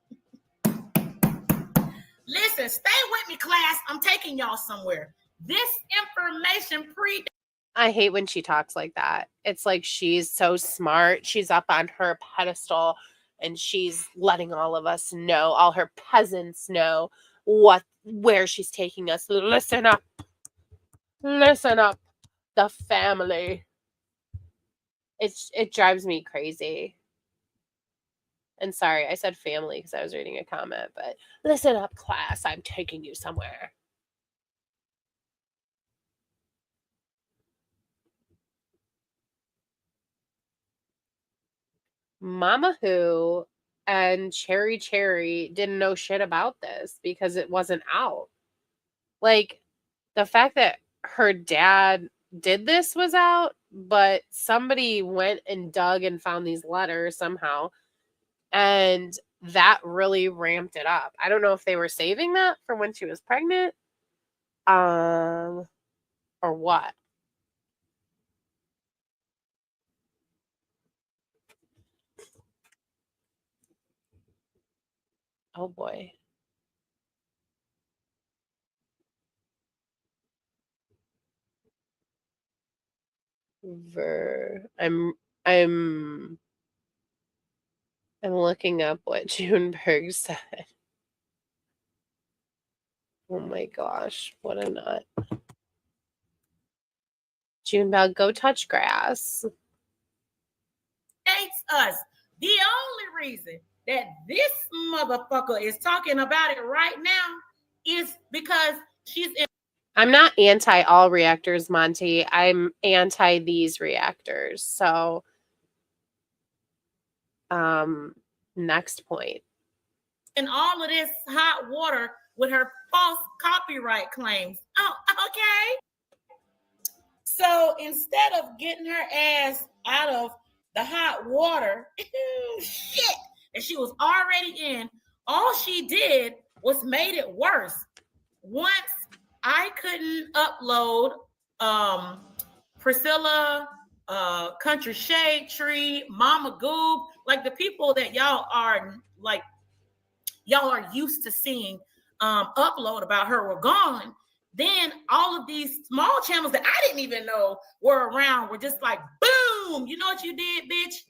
Listen, stay with me, class. I'm taking y'all somewhere. This information predates.
I hate when she talks like that. It's like she's so smart. She's up on her pedestal and she's letting all of us know, all her peasants know where she's taking us. Listen up. Listen up. The family. It drives me crazy. And sorry, I said family because I was reading a comment, but listen up, class. I'm taking you somewhere. Mama Who and Cherry didn't know shit about this because it wasn't out. Like, the fact that her dad did this was out, but somebody went and dug and found these letters somehow, and that really ramped it up. I don't know if they were saving that for when she was pregnant, or what. Oh boy. I'm looking up what Junberg said. Oh my gosh, what a nut. Junebug, go touch grass.
Hates us. The only reason that this motherfucker is talking about it right now is because she's in.
I'm not anti all reactors, Monty. I'm anti these reactors. So, next point.
And all of this hot water with her false copyright claims. Oh, okay. So instead of getting her ass out of the hot water, shit, that she was already in, all she did was made it worse. Once I couldn't upload Priscilla, Country Shade Tree, Mama Goob, like the people that y'all are used to seeing upload about her were gone. Then all of these small channels that I didn't even know were around were just like, boom, you know what you did, bitch?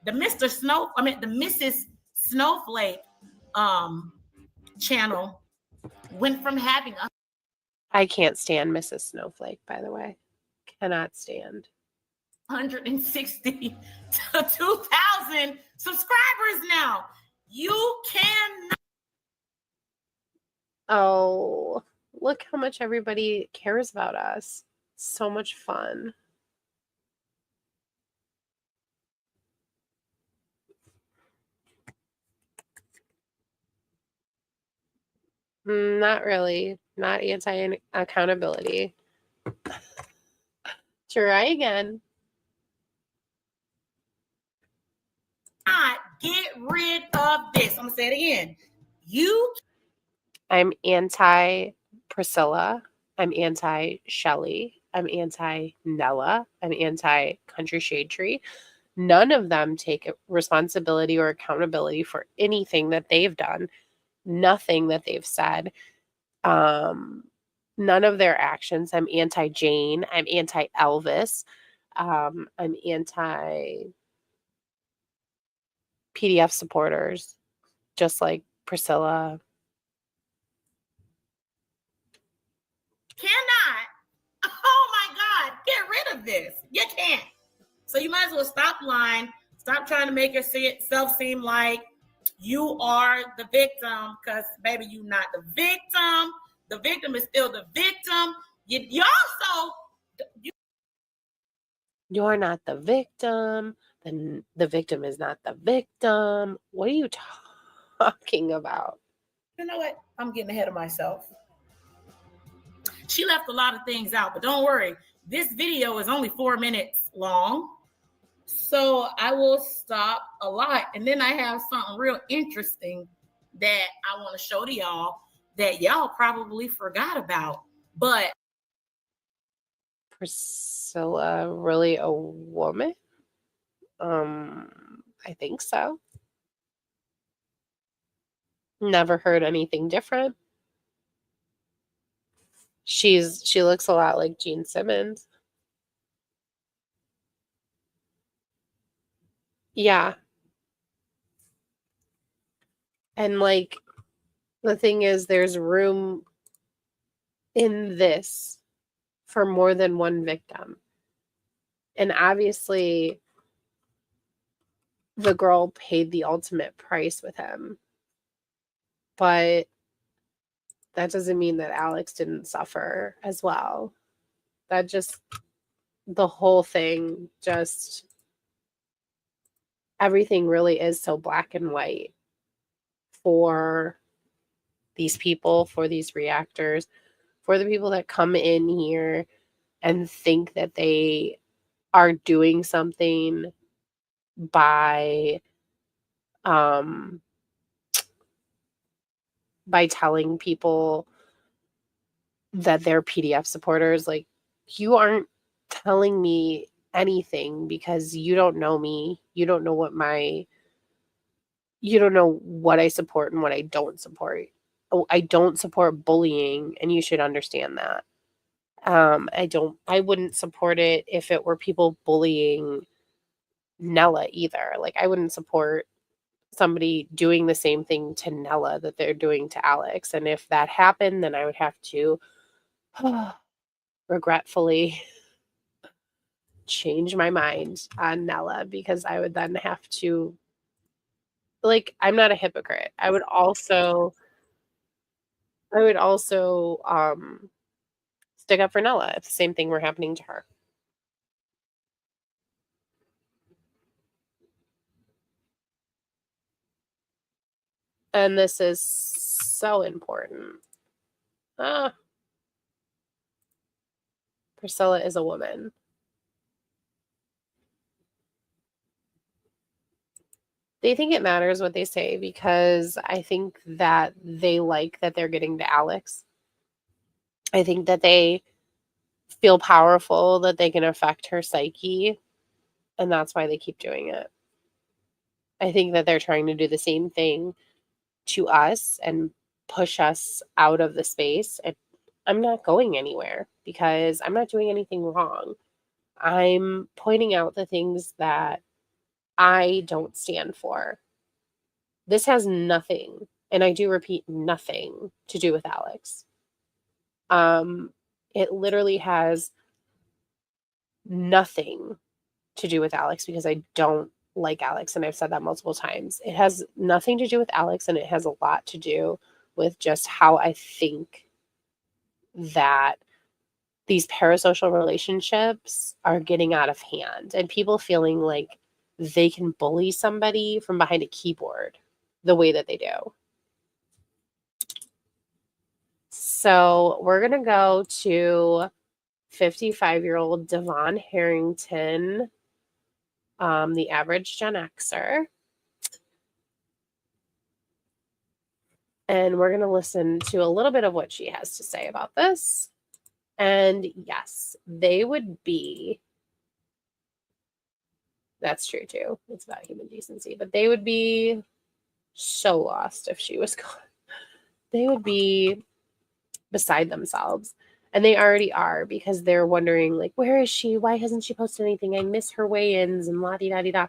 The Mrs. Snowflake channel went from having
I can't stand Mrs. Snowflake, by the way. Cannot stand.
160 to 2,000 subscribers now. You cannot.
Oh, look how much everybody cares about us. So much fun. Not really. Not anti-accountability. Try again.
Not get rid of this. I'm going to say it again.
I'm anti-Priscilla. I'm anti-Shelly. I'm anti-Nella. I'm anti-Country Shade Tree. None of them take responsibility or accountability for anything that they've done. Nothing that they've said. None of their actions. I'm anti-Jane. I'm anti-Elvis. I'm anti-PDF supporters, just like Priscilla.
Cannot. Oh my God, get rid of this. You can't. So you might as well stop lying. Stop trying to make yourself seem like you are the victim, because baby, you're not the victim. The victim is still the victim.
You're not the victim. Then the victim is not the victim. What are you talking about?
You know what? I'm getting ahead of myself. She left a lot of things out, but don't worry. This video is only 4 minutes long. So I will stop a lot. And then I have something real interesting that I want to show to y'all that y'all probably forgot about. But
Priscilla really a woman? I think so. Never heard anything different. She looks a lot like Gene Simmons. Yeah. And like the thing is there's room in this for more than one victim. And obviously the girl paid the ultimate price with him. But that doesn't mean that Alex didn't suffer as well. That just the whole thing just everything really is so black and white for these people, for these reactors, for the people that come in here and think that they are doing something by um by telling people that they're PDF supporters. Like, you aren't telling me anything because you don't know me. You don't know what I support and what I don't support. Oh, I don't support bullying, and you should understand that. I wouldn't support it if it were people bullying Nella either. Like, I wouldn't support somebody doing the same thing to Nella that they're doing to Alex. And if that happened, then I would have to regretfully change my mind on Nella, because I would then have to, like, I'm not a hypocrite. I would also stick up for Nella if the same thing were happening to her. And this is so important. Priscilla is a woman. They think it matters what they say because I think that they like that they're getting to Alex. I think that they feel powerful, that they can affect her psyche, and that's why they keep doing it. I think that they're trying to do the same thing to us and push us out of the space. And I'm not going anywhere because I'm not doing anything wrong. I'm pointing out the things that I don't stand for. This has nothing, and I do repeat, nothing to do with Alex. It literally has nothing to do with Alex because I don't like Alex, and I've said that multiple times. It has nothing to do with Alex, and it has a lot to do with just how I think that these parasocial relationships are getting out of hand and people feeling like they can bully somebody from behind a keyboard the way that they do. So we're going to go to 55-year-old Devon Harrington, the average Gen Xer. And we're going to listen to a little bit of what she has to say about this. And yes, they would be, that's true too. It's about human decency, but they would be so lost if she was gone. They would be beside themselves. And they already are, because they're wondering, like, where is she? Why hasn't she posted anything? I miss her weigh-ins and la-di-da-di-da.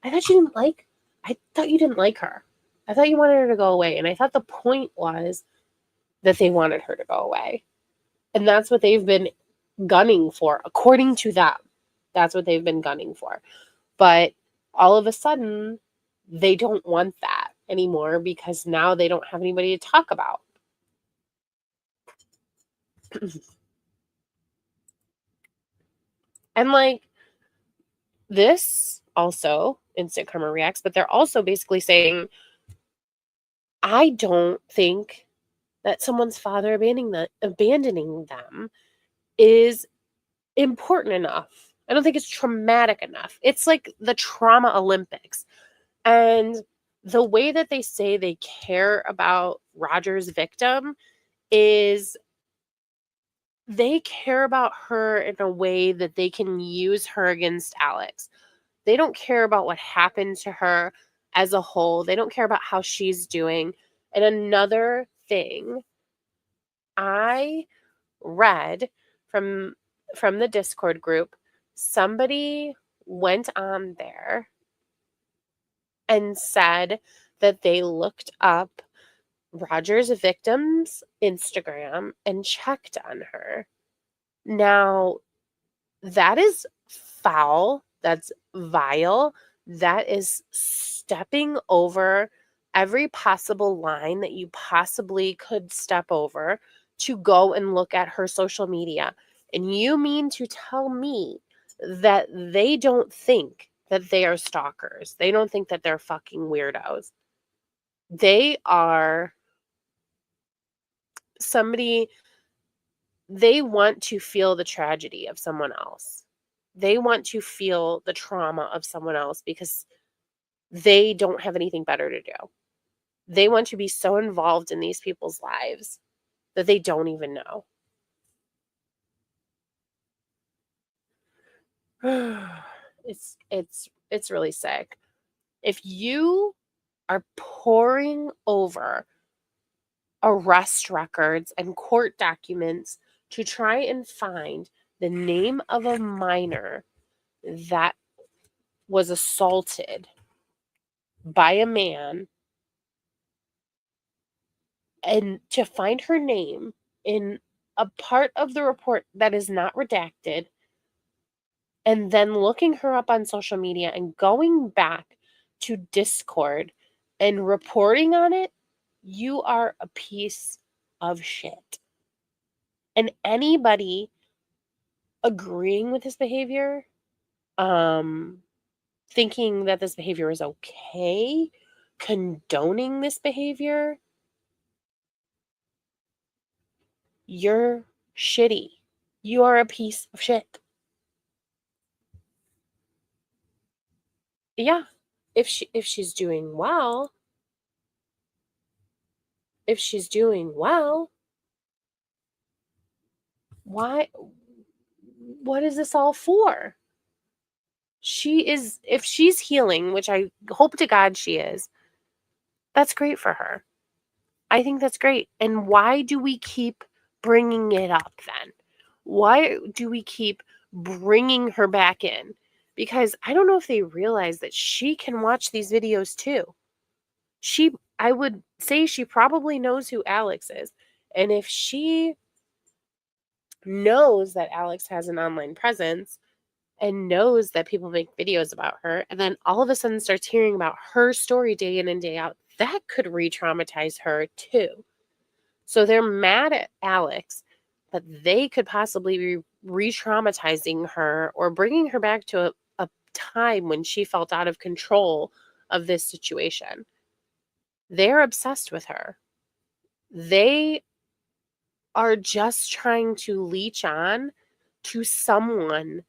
I thought you didn't like her. I thought you wanted her to go away. And I thought the point was that they wanted her to go away. And that's what they've been gunning for, according to them. That's what they've been gunning for. But all of a sudden, they don't want that anymore because now they don't have anybody to talk about. And like, this also, Instant Karma reacts, but they're also basically saying, I don't think that someone's father abandoning them is important enough. I don't think it's traumatic enough. It's like the trauma Olympics. And the way that they say they care about Roger's victim is they care about her in a way that they can use her against Alex. They don't care about what happened to her as a whole. They don't care about how she's doing. And another thing I read from the Discord group, somebody went on there and said that they looked up Roger's victim's Instagram and checked on her. Now, that is foul. That's vile. That is stepping over every possible line that you possibly could step over to go and look at her social media. And you mean to tell me that they don't think that they are stalkers? They don't think that they're fucking weirdos. They are somebody, they want to feel the tragedy of someone else. They want to feel the trauma of someone else because they don't have anything better to do. They want to be so involved in these people's lives that they don't even know. It's really sick. If you are poring over arrest records and court documents to try and find the name of a minor that was assaulted by a man, and to find her name in a part of the report that is not redacted, and then looking her up on social media and going back to Discord and reporting on it, you are a piece of shit. And anybody agreeing with this behavior, thinking that this behavior is okay, condoning this behavior, you're shitty. You are a piece of shit. Yeah. If she's doing well, why, what is this all for? If she's healing, which I hope to God she is, that's great for her. I think that's great. And why do we keep bringing it up then? Why do we keep bringing her back in? Because I don't know if they realize that she can watch these videos too. I would say she probably knows who Alex is. And if she knows that Alex has an online presence and knows that people make videos about her, and then all of a sudden starts hearing about her story day in and day out, that could re-traumatize her too. So they're mad at Alex, but they could possibly be re-traumatizing her or bringing her back to a time when she felt out of control of this situation. They're obsessed with her. They are just trying to leech on to someone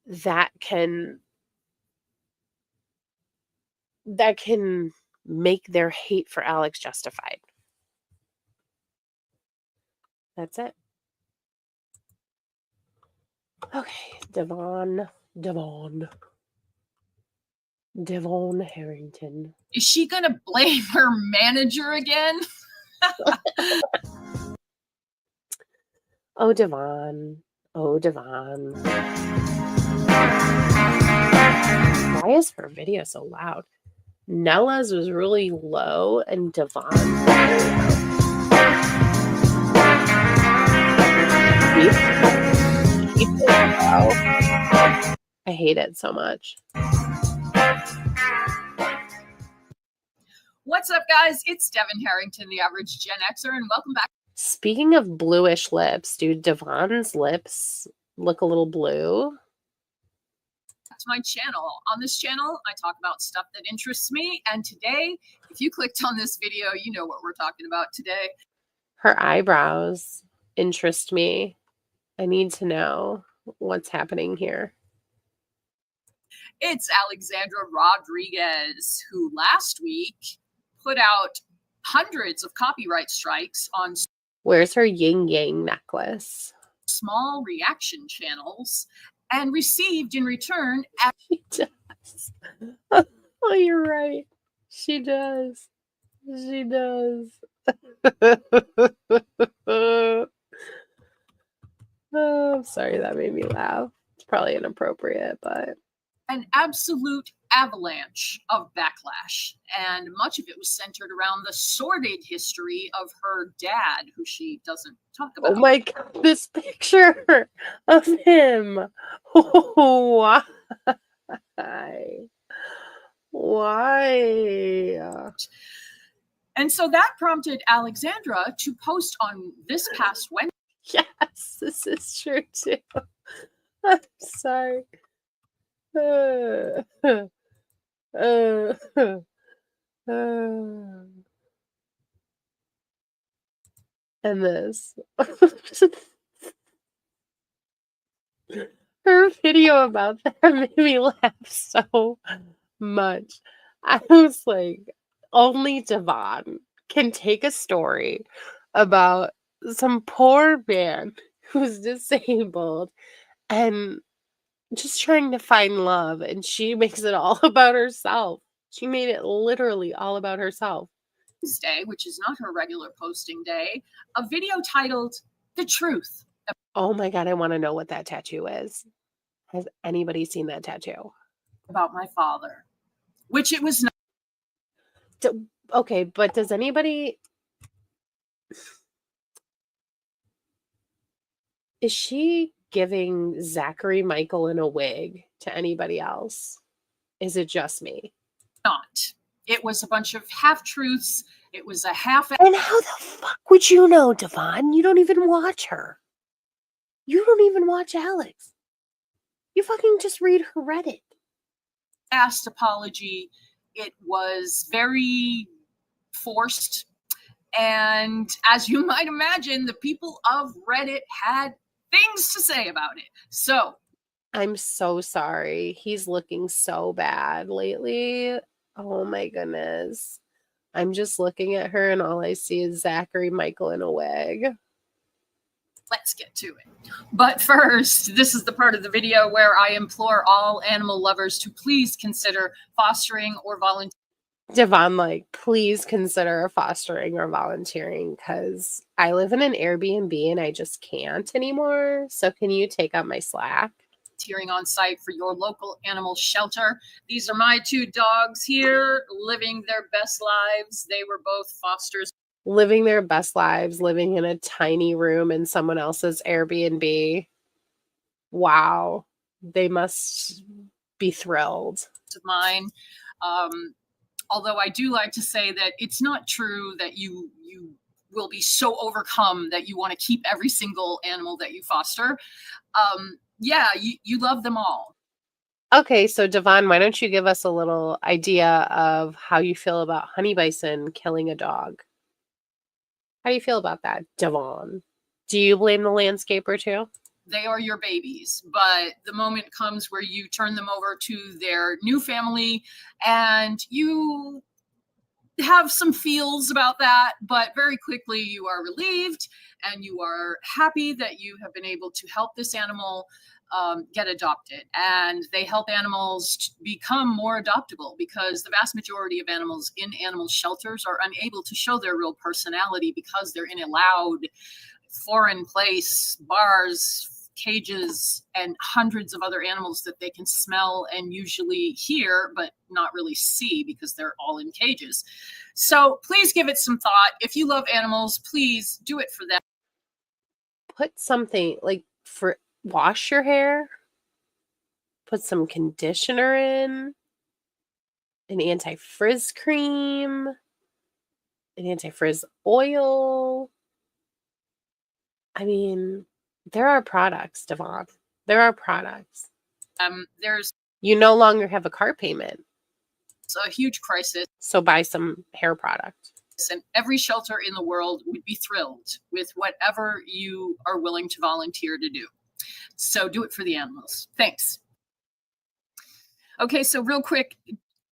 that can make their hate for Alex justified. That's it. Okay, Devon Harrington.
Is she gonna blame her manager again?
Oh, Devon. Why is her video so loud? Nella's was really low and Devon's really low. I hate it so much.
What's up, guys? It's Devon Harrington, the average Gen Xer, and welcome back.
Speaking of bluish lips, do Devon's lips look a little blue?
To my channel. On this channel, I talk about stuff that interests me, and today, if you clicked on this video, you know what we're talking about today.
Her eyebrows interest me. I need to know what's happening here.
It's Alexandra Rodriguez, who last week put out hundreds of copyright strikes on...
Where's her yin yang necklace?
small reaction channels and received in return.
She does. Oh, you're right. She does. She does. Oh, I'm sorry that made me laugh. It's probably inappropriate, but
An absolute avalanche of backlash, and much of it was centered around the sordid history of her dad, who she doesn't talk about.
oh my God, this picture of him. Why? Why?
And so that prompted Alexandra to post on this past Wednesday.
Yes, this is true too. I'm sorry. And this. Her video about that made me laugh so much. I was like, only Devon can take a story about some poor man who's disabled and just trying to find love, and she makes it all about herself. She made it literally all about herself.
Wednesday, which is not her regular posting day, a video titled The Truth.
Oh my God, I want to know what that tattoo is. Has anybody seen that tattoo?
About my father, which it was not.
Okay, but does anybody... Is she giving Zachary Michael in a wig to anybody else? Is it just me?
Not. It was a bunch of half-truths. It was a half...
And how the fuck would you know, Devon? You don't even watch her. You don't even watch Alex. You fucking just read her Reddit.
Asked apology. It was very forced. And as you might imagine, the people of Reddit had things to say about it. So
I'm so sorry. He's looking so bad lately. Oh my goodness. I'm just looking at her and all I see is Zachary Michael in a wig.
Let's get to it. But first, this is the part of the video where I implore all animal lovers to please consider fostering or volunteering.
Devon, like, please consider fostering or volunteering because I live in an Airbnb and I just can't anymore. So can you take up my slack?
On site for your local animal shelter. These are my two dogs here living their best lives. They were both fosters.
Living their best lives, living in a tiny room in someone else's Airbnb. Wow. They must be thrilled.
Of mine. Although I do like to say that it's not true that you will be so overcome that you want to keep every single animal that you foster. Yeah, you love them all.
Okay, so Devon, why don't you give us a little idea of how you feel about honey bison killing a dog? How do you feel about that, Devon? Do you blame the landscaper too?
They are your babies, but the moment comes where you turn them over to their new family and you have some feels about that, but very quickly you are relieved and you are happy that you have been able to help this animal get adopted. And they help animals become more adoptable because the vast majority of animals in animal shelters are unable to show their real personality because they're in a loud, foreign place, bars, cages, and hundreds of other animals that they can smell and usually hear, but not really see because they're all in cages. So please give it some thought. If you love animals, please do it for them.
Put something like wash your hair, put some conditioner in, an anti-frizz cream, an anti-frizz oil. I mean, there are products, Devon. There are products. You no longer have a car payment.
It's a huge crisis.
So buy some hair product.
And every shelter in the world would be thrilled with whatever you are willing to volunteer to do. So do it for the animals. Thanks. Okay, so real quick,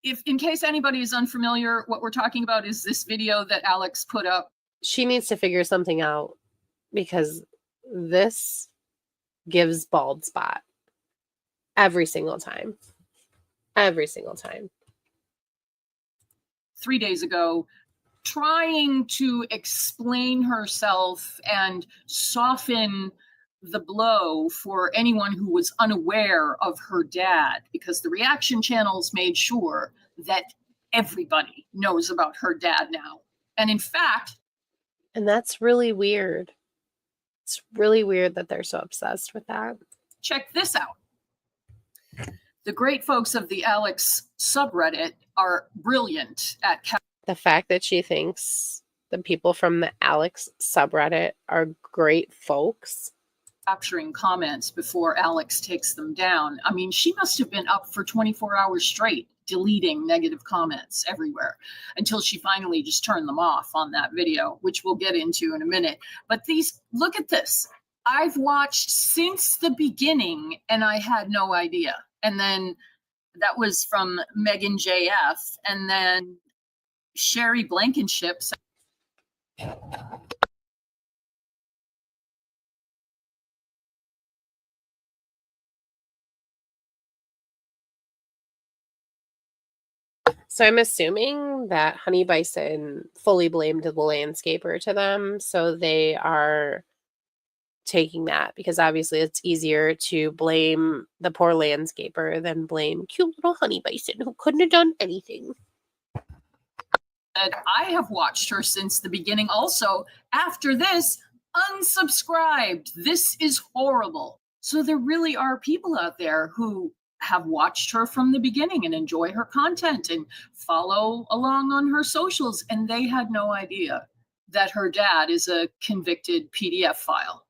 if in case anybody is unfamiliar, what we're talking about is this video that Alex put up.
She needs to figure something out because this gives bald spot. Every single time. Every single time.
3 days ago, trying to explain herself and soften the blow for anyone who was unaware of her dad, because the reaction channels made sure that everybody knows about her dad now. And in fact,
and that's really weird. It's really weird that they're so obsessed with that.
Check this out. The great folks of the Alex subreddit are brilliant at
the fact that she thinks the people from the Alex subreddit are great folks.
Capturing comments before Alex takes them down. I mean, she must have been up for 24 hours straight, deleting negative comments everywhere until she finally just turned them off on that video, which we'll get into in a minute. But look at this. I've watched since the beginning and I had no idea. And then that was from Megan JF, and then Sherry Blankenship.
So I'm assuming that Honey Bison fully blamed the landscaper to them. So they are taking that because obviously it's easier to blame the poor landscaper than blame cute little Honey Bison who couldn't have done anything.
And I have watched her since the beginning. Also, after this, unsubscribed. This is horrible. So there really are people out there who have watched her from the beginning and enjoy her content and follow along on her socials. And they had no idea that her dad is a convicted PDF file.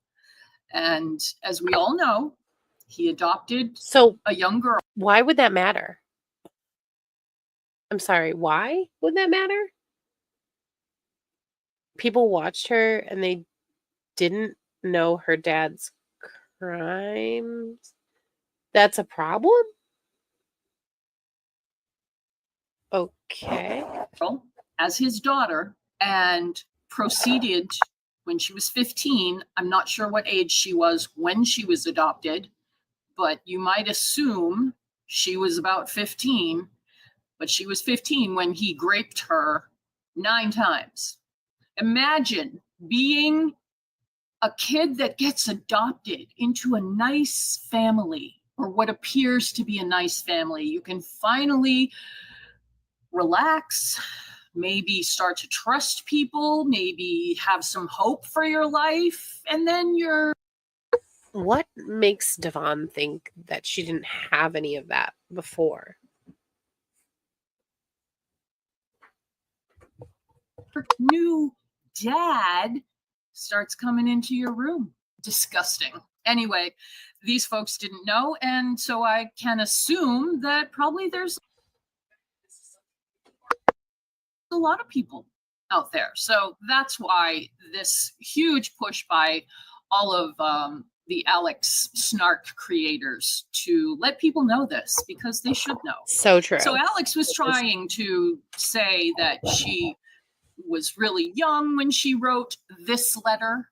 And as we all know, he adopted a young girl.
Why would that matter? I'm sorry, why would that matter? People watched her and they didn't know her dad's crimes. That's a problem? Okay.
As his daughter, and proceeded when she was 15. I'm not sure what age she was when she was adopted, but you might assume she was about 15. But she was 15 when he raped her 9 times. Imagine being a kid that gets adopted into a nice family, or what appears to be a nice family. You can finally relax, maybe start to trust people, maybe have some hope for your life, and then you're...
What makes Devon think that she didn't have any of that before?
Her new dad starts coming into your room. Disgusting. Anyway, these folks didn't know, and so I can assume that probably there's a lot of people out there. So that's why this huge push by all of the Alex Snark creators to let people know this, because they should know.
So true.
So Alex was trying to say that she was really young when she wrote this letter.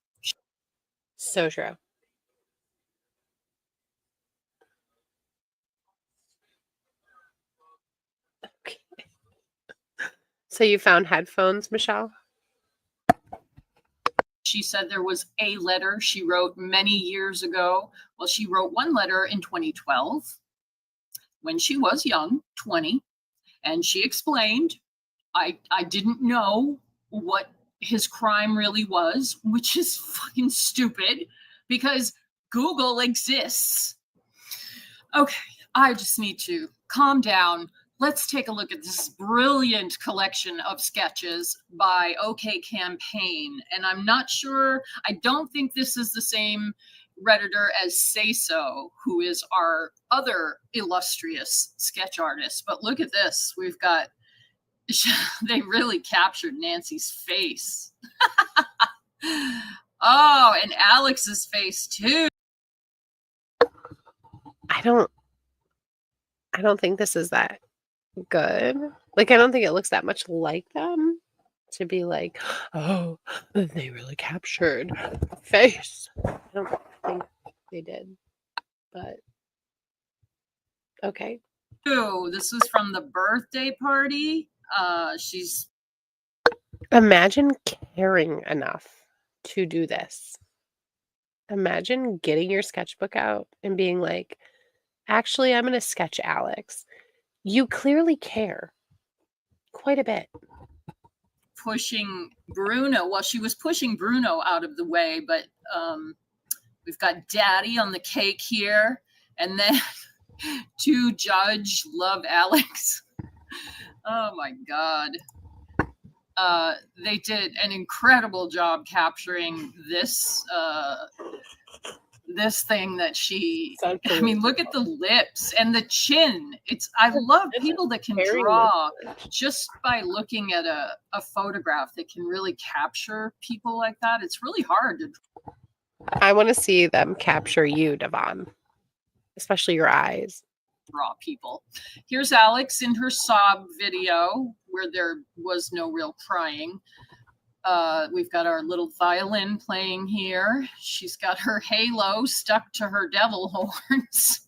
So true. Okay. So you found headphones, Michelle?
She said there was a letter she wrote many years ago. Well, she wrote one letter in 2012 when she was young, 20, and she explained, I didn't know what his crime really was, which is fucking stupid because Google exists. Okay, I just need to calm down. Let's take a look at this brilliant collection of sketches by OK Campaign. And I'm not sure, I don't think this is the same Redditor as Say So, who is our other illustrious sketch artist. But look at this. We've got, they really captured Nancy's face. Oh, and Alex's face too.
I don't think this is that good. Like, I don't think it looks that much like them to be like, oh, they really captured the face. I don't think they did. But okay.
Ooh, this was from the birthday party. She's
Imagine caring enough to do this. Imagine getting your sketchbook out and being like, actually, I'm going to sketch Alex. You clearly care quite a bit.
pushing Bruno. Well, she was pushing Bruno out of the way, but we've got Daddy on the cake here, and then to Judge love Alex. Oh my God. They did an incredible job capturing this this thing that she, I mean, look at the lips and the chin. I love people that can draw just by looking at a photograph that can really capture people like that. It's really hard to
I want to see them capture you, Devon, especially your eyes.
draw people. Here's Alex in her sob video where there was no real crying. We've got our little violin playing here. She's got her halo stuck to her devil horns.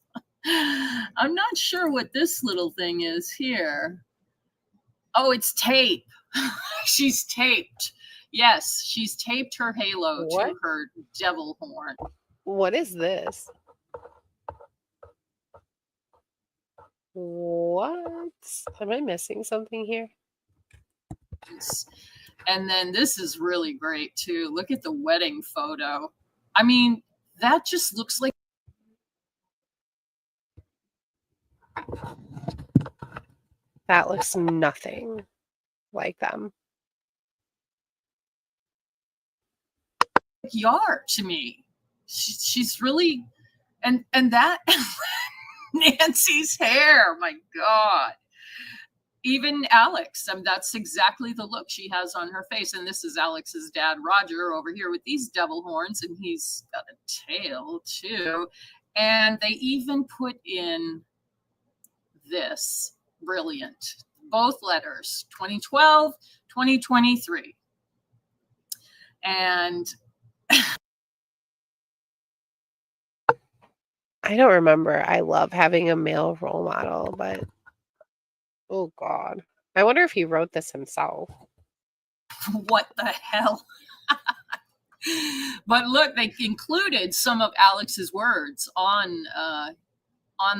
I'm not sure what this little thing is here. Oh, it's tape. She's taped. Yes, she's taped her halo to her devil horn.
What is this? What? Am I missing something here?
And then this is really great too. Look at the wedding photo. I mean, that just looks like
that looks nothing like them.
Yar to me. She's really, and that Nancy's hair, my God. Even Alex, that's exactly the look she has on her face. And this is Alex's dad, Roger, over here with these devil horns, and he's got a tail too. And they even put in this, brilliant, both letters, 2012, 2023. And
I don't remember. I love having a male role model, but oh God. I wonder if he wrote this himself.
What the hell? But look, they included some of Alex's words on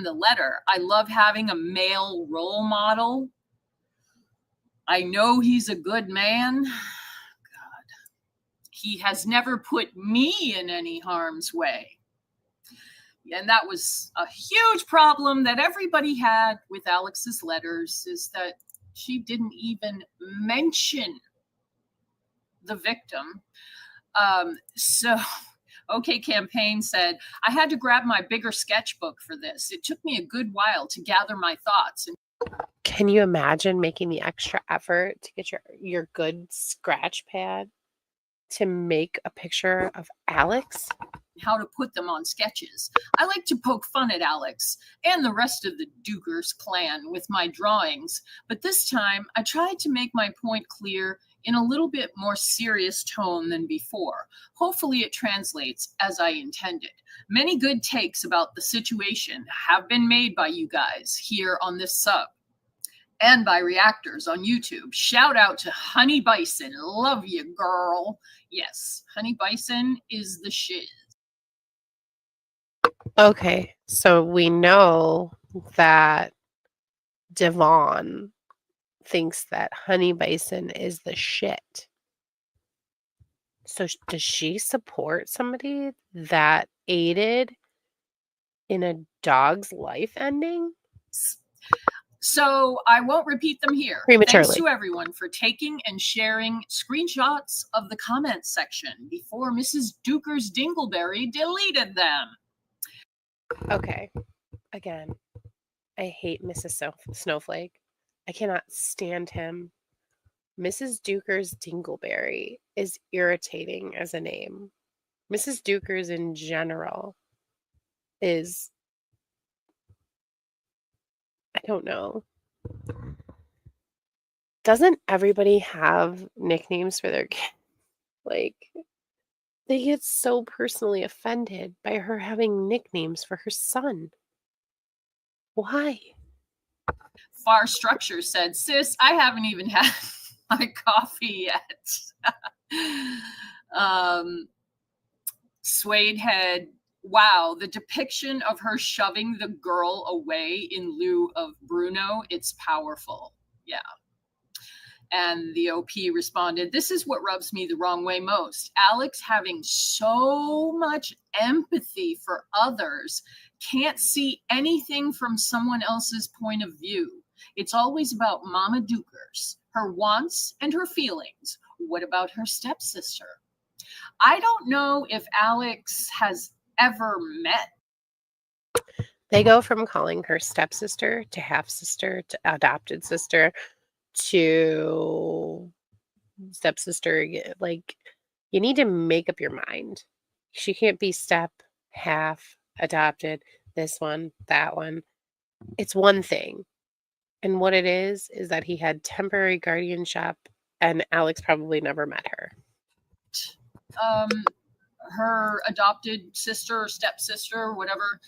the letter. I love having a male role model. I know he's a good man. God. He has never put me in any harm's way. And that was a huge problem that everybody had with Alex's letters, is that she didn't even mention the victim. So OK Campaign said, I had to grab my bigger sketchbook for this. It took me a good while to gather my thoughts.
Can you imagine making the extra effort to get your good scratch pad to make a picture of Alex?
How to put them on sketches. I like to poke fun at Alex and the rest of the Dukers clan with my drawings, but this time I tried to make my point clear in a little bit more serious tone than before. Hopefully it translates as I intended. Many good takes about the situation have been made by you guys here on this sub and by Reactors on YouTube. Shout out to Honey Bison. Love you, girl. Yes, Honey Bison is the shiz.
Okay, so we know that Devon thinks that Honey Bison is the shit. So does she support somebody that aided in a dog's life ending?
So I won't repeat them here.
Prematurely.
Thanks to everyone for taking and sharing screenshots of the comments section before Mrs. Duker's Dingleberry deleted them.
Okay, again, I hate Mrs. Snowflake. I cannot stand him. Mrs. Duker's Dingleberry is irritating as a name. Mrs. Duker's in general is, I don't know. Doesn't everybody have nicknames for their kids? Like, They get so personally offended by her having nicknames for her son. Why?
Far Structure said, sis, I haven't even had my coffee yet. Suede Head, wow, the depiction of her shoving the girl away in lieu of Bruno, it's powerful. Yeah. And the OP responded, this is what rubs me the wrong way most. Alex having so much empathy for others can't see anything from someone else's point of view. It's always about Mama Dukers, her wants and her feelings. What about her stepsister? I don't know if Alex has ever met.
They go from calling her stepsister to half sister to adopted sister to stepsister. Like, you need to make up your mind. She can't be step, half, adopted, this one, that one. It's one thing. And what it is that he had temporary guardianship and Alex probably never met her.
Her adopted sister or stepsister or whatever.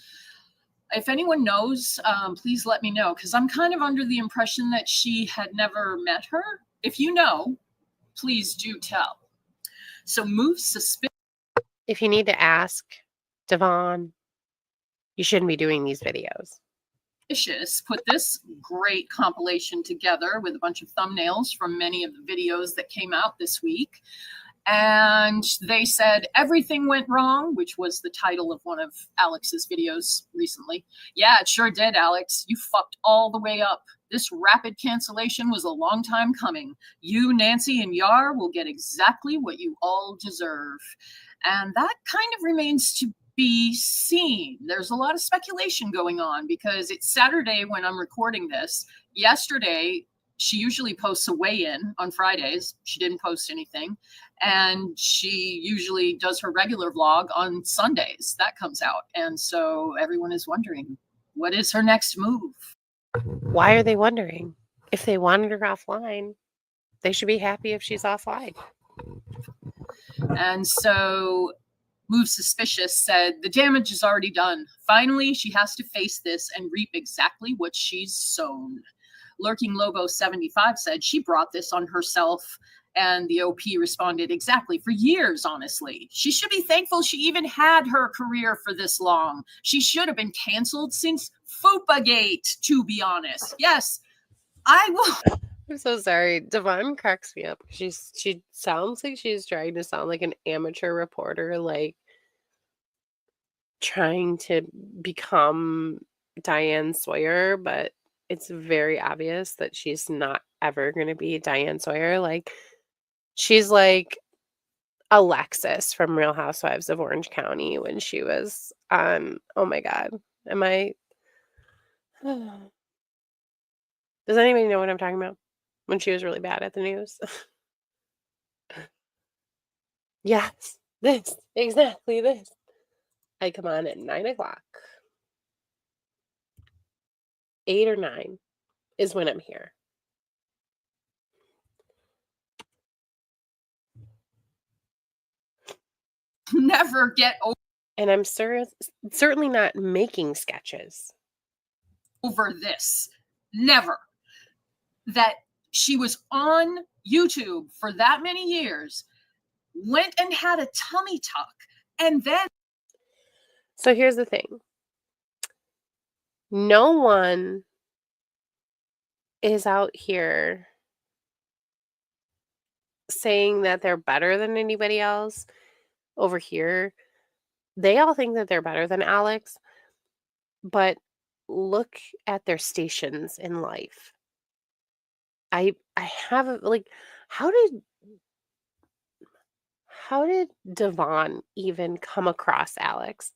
If anyone knows, please let me know, because I'm kind of under the impression that she had never met her. If you know, please do tell. So move suspicious.
If you need to ask Devon, you shouldn't be doing these videos.
Put this great compilation together with a bunch of thumbnails from many of the videos that came out this week. And they said everything went wrong, which was the title of one of Alex's videos recently. Yeah, it sure did, Alex. You fucked all the way up. This rapid cancellation was a long time coming. You, Nancy, and Yar will get exactly what you all deserve. And that kind of remains to be seen. There's a lot of speculation going on because it's Saturday when I'm recording this. Yesterday, she usually posts a weigh-in on Fridays. She didn't post anything. And she usually does her regular vlog on Sundays. That comes out. And so everyone is wondering, what is her next move?
Why are they wondering? If they wanted her offline, they should be happy if she's offline.
And so Move Suspicious said, the damage is already done. Finally, she has to face this and reap exactly what she's sown. Lurking Lobo 75 said she brought this on herself, and the OP responded, exactly, for years, honestly. She should be thankful she even had her career for this long. She should have been canceled since Fupagate, to be honest. Yes, I will.
I'm so sorry. Devon cracks me up. She sounds like she's trying to sound like an amateur reporter, like trying to become Diane Sawyer, but it's very obvious that she's not ever going to be Diane Sawyer. Like, she's like Alexis from Real Housewives of Orange County when she was on, oh my God, am I? Does anybody know what I'm talking about? When she was really bad at the news? Yes, this, exactly this. I come on at 9 o'clock. 8 or 9 is when I'm here.
Never get
And I'm certainly not making sketches.
Over this. Never. That she was on YouTube for that many years, went and had a tummy tuck, and then.
So here's the thing. No one is out here saying that they're better than anybody else over here. They all think that they're better than Alex, but look at their stations in life. I have like, how did Devon even come across Alex?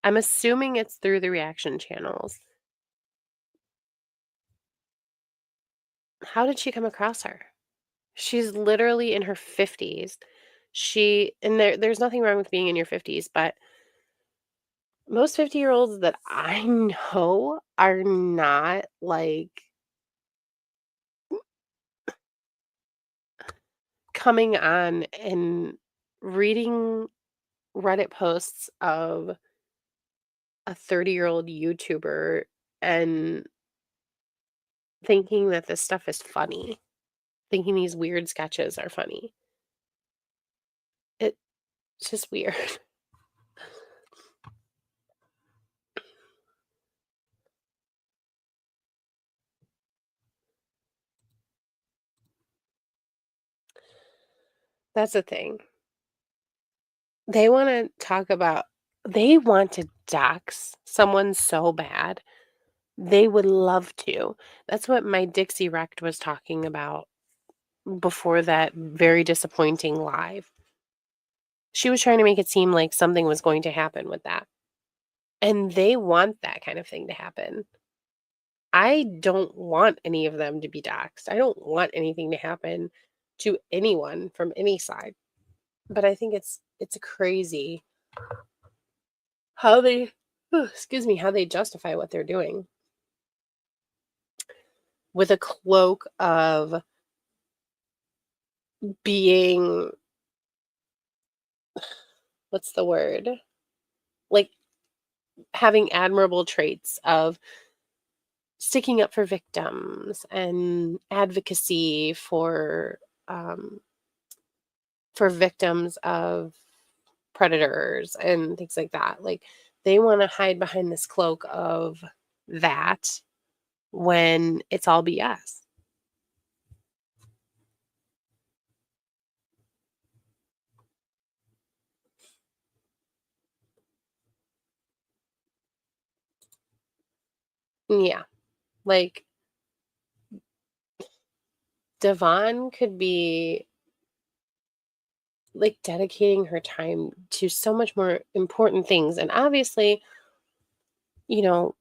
I'm assuming it's through the reaction channels. How did she come across her? She's literally in her 50s. There's nothing wrong with being in your 50s, but most 50-year-olds that I know are not like coming on and reading Reddit posts of a 30-year-old YouTuber and thinking that this stuff is funny, thinking these weird sketches are funny. It's just weird. That's the thing. They wanna talk about they want to dox someone so bad. They would love to. That's what my Dixie Rect was talking about before that very disappointing live. She was trying to make it seem like something was going to happen with that. And they want that kind of thing to happen. I don't want any of them to be doxxed. I don't want anything to happen to anyone from any side. But I think it's crazy how they excuse me, how they justify what they're doing with a cloak of being what's the word? Like having admirable traits of sticking up for victims and advocacy um, for victims of predators and things like that. Like they want to hide behind this cloak of that when it's all BS. Yeah. Like Devon could be like dedicating her time to so much more important things. And obviously,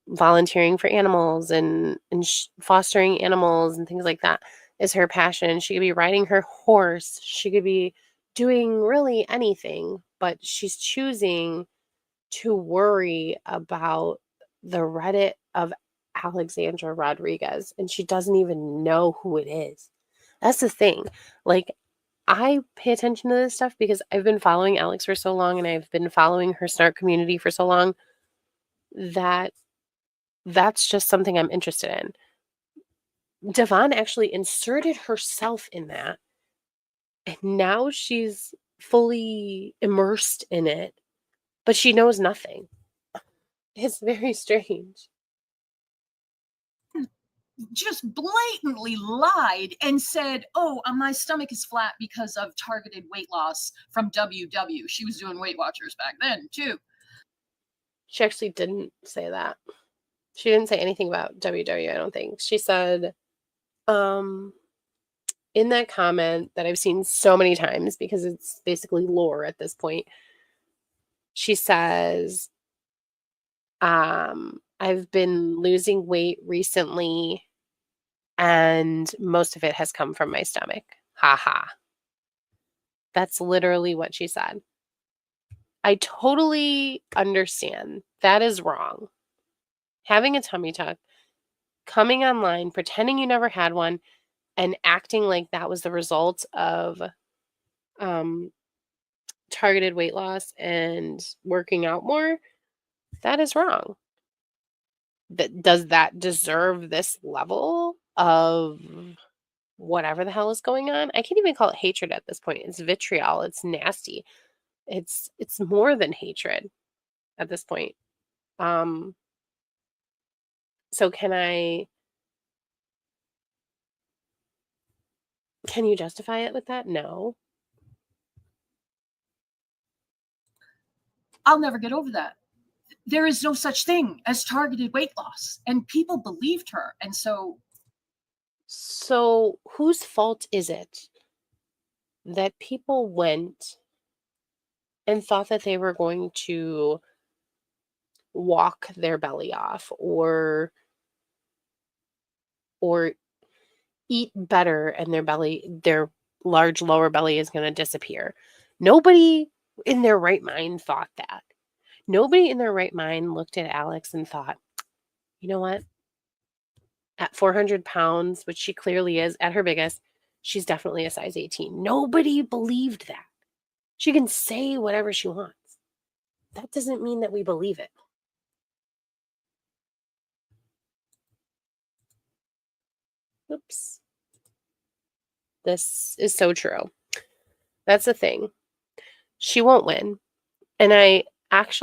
volunteering for animals and fostering animals and things like that is her passion. She could be riding her horse. She could be doing really anything, but she's choosing to worry about the Reddit of Alexandra Rodriguez, and she doesn't even know who it is. That's the thing. Like, I pay attention to this stuff because I've been following Alex for so long and I've been following her Snark community for so long that that's just something I'm interested in. Devon actually inserted herself in that, and now she's fully immersed in it, but she knows nothing. It's very strange.
Just blatantly lied and said, "Oh, my stomach is flat because of targeted weight loss from WW." She was doing Weight Watchers back then, too.
She actually didn't say that. She didn't say anything about WW, I don't think. She said, in that comment that I've seen so many times because it's basically lore at this point, she says, I've been losing weight recently and most of it has come from my stomach. Ha ha. That's literally what she said. I totally understand. That is wrong. Having a tummy tuck, coming online, pretending you never had one, and acting like that was the result of targeted weight loss and working out more, that is wrong. Does that deserve this level of whatever the hell is going on? I can't even call it hatred at this point. It's vitriol. It's nasty. It's more than hatred at this point. So can you justify it with that? No.
I'll never get over that. There is no such thing as targeted weight loss, and people believed her. And so
whose fault is it that people went and thought that they were going to walk their belly off or eat better and their large lower belly is going to disappear? Nobody in their right mind thought that. Nobody in their right mind looked at Alex and thought, you know what? At 400 pounds, which she clearly is at her biggest, she's definitely a size 18. Nobody believed that. She can say whatever she wants. That doesn't mean that we believe it. Oops. This is so true. That's the thing. She won't win. And I thought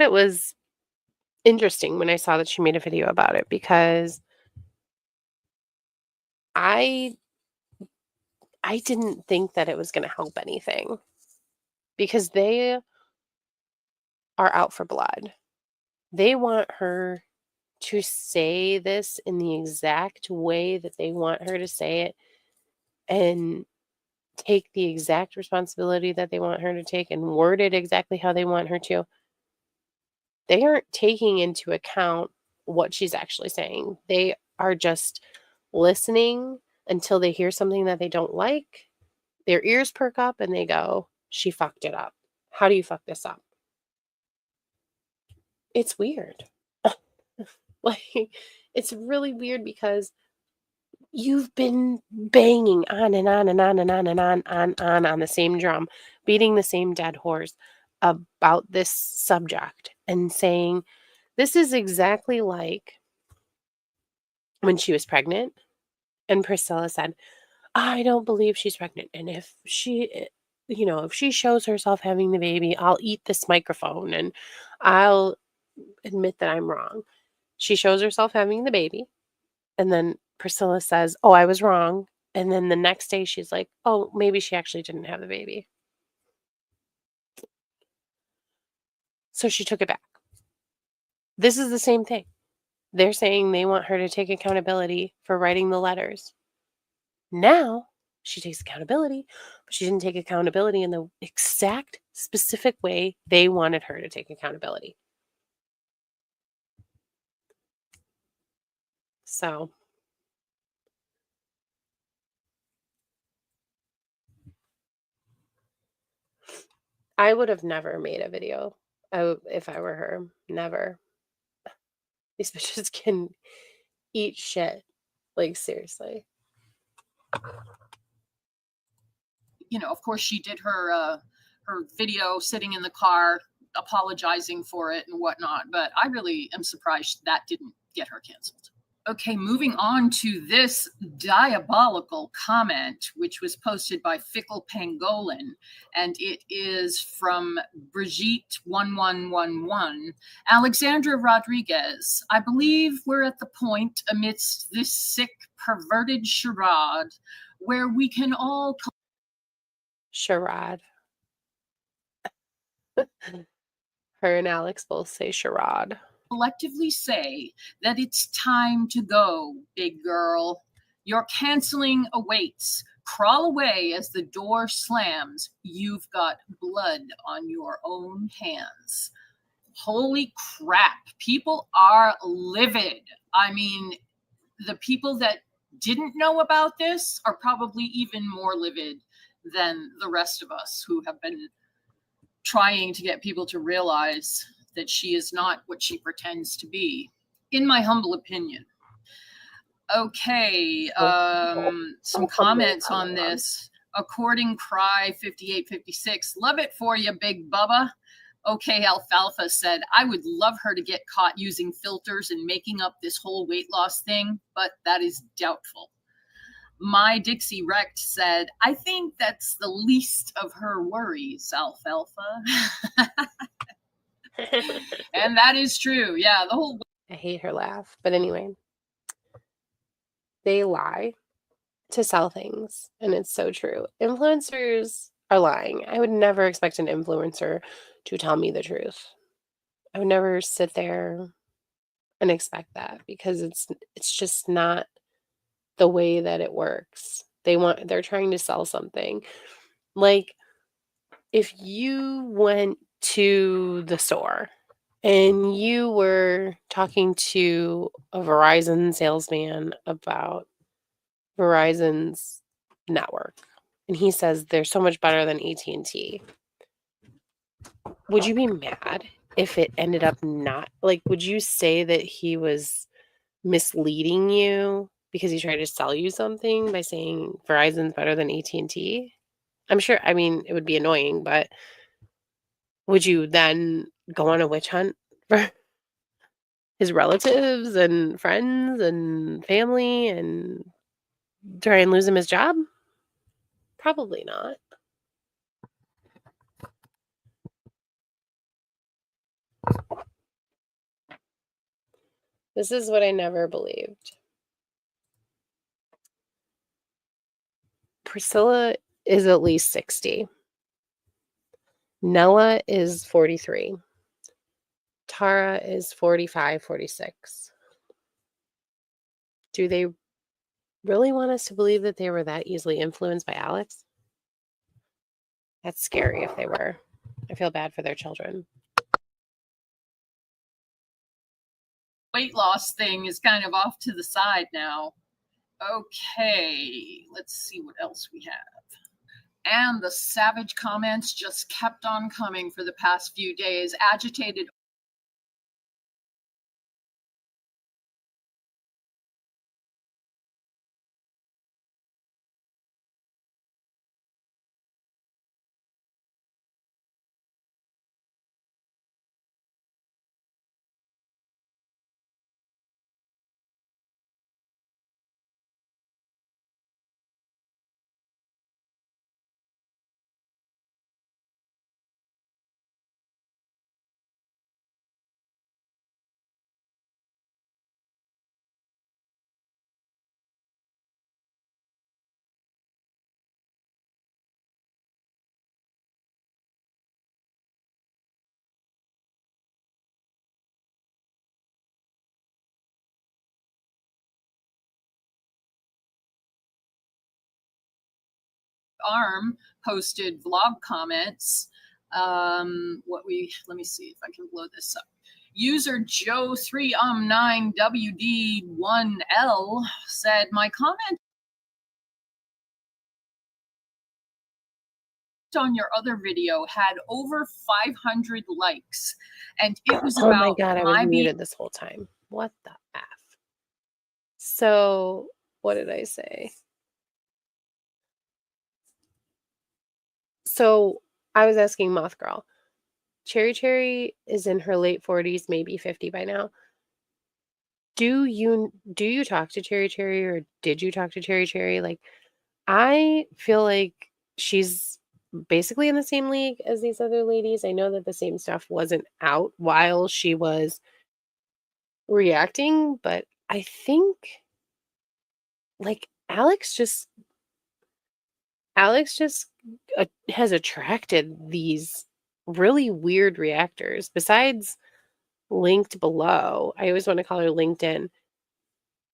it was interesting when I saw that she made a video about it, because I didn't think that it was going to help anything, because they are out for blood. They want her to say this in the exact way that they want her to say it, and take the exact responsibility that they want her to take, and word it exactly how they want her to. They aren't taking into account what she's actually saying. They are just listening until they hear something that they don't like. Their ears perk up and they go, "She fucked it up. How do you fuck this up?" It's weird. Like, it's really weird, because you've been banging on and on and on and on and on the same drum, beating the same dead horse about this subject, and saying, this is exactly like when she was pregnant and Priscilla said, "I don't believe she's pregnant. And if if she shows herself having the baby, I'll eat this microphone and I'll admit that I'm wrong." She shows herself having the baby. And then Priscilla says, "Oh, I was wrong." And then the next day she's like, "Oh, maybe she actually didn't have the baby." So she took it back. This is the same thing. They're saying they want her to take accountability for writing the letters. Now she takes accountability, but she didn't take accountability in the exact specific way they wanted her to take accountability. So I would have never made a video if I were her. Never. These bitches can eat shit. Like, seriously.
Of course, she did her video sitting in the car, apologizing for it and whatnot. But I really am surprised that didn't get her canceled. Okay, moving on to this diabolical comment, which was posted by Fickle Pangolin, and it is from Brigitte1111. Alexandra Rodriguez, I believe we're at the point amidst this sick, perverted charade where we can all...
Charade. Her and Alex both say charade.
Collectively say that it's time to go, big girl. Your canceling awaits. Crawl away as the door slams. You've got blood on your own hands. Holy crap. People are livid. I mean, the people that didn't know about this are probably even more livid than the rest of us who have been trying to get people to realize that she is not what she pretends to be, in my humble opinion. Okay, some comments on this. According Cry 5856, love it for you, Big Bubba. Okay, Alfalfa said, I would love her to get caught using filters and making up this whole weight loss thing, but that is doubtful. My Dixie Wrecked said, I think that's the least of her worries, Alfalfa. And that is true. Yeah, the whole...
I hate her laugh. But anyway, they lie to sell things. And it's so true. Influencers are lying. I would never expect an influencer to tell me the truth. I would never sit there and expect that, because it's just not the way that it works. They're trying to sell something. Like, if you went to the store and you were talking to a Verizon salesman about Verizon's network, and he says they're so much better than AT&T, would you be mad if it ended up not? Like, would you say that he was misleading you because he tried to sell you something by saying Verizon's better than AT&T? I'm sure, I mean, it would be annoying, but would you then go on a witch hunt for his relatives and friends and family and try and lose him his job? Probably not. This is what I never believed. Priscilla is at least 60. Nella is 43. Tara is 45, 46. Do they really want us to believe that they were that easily influenced by Alex? That's scary if they were. I feel bad for their children.
Weight loss thing is kind of off to the side now. Okay, let's see what else we have. And the savage comments just kept on coming for the past few days. Agitated Arm posted vlog comments. Let me see if I can blow this up. User Joe3 9WD1L said, my comment on your other video had over 500 likes, and it was
Oh my
about
God, I was muted this whole time. What the F? So, what did I say? So, I was asking Moth Girl. Cherry is in her late 40s, maybe 50 by now. Do you talk to Cherry or did you talk to Cherry? Like, I feel like she's basically in the same league as these other ladies. I know that the same stuff wasn't out while she was reacting, but I think like Alex just has attracted these really weird reactors. Besides linked below, I always want to call her LinkedIn.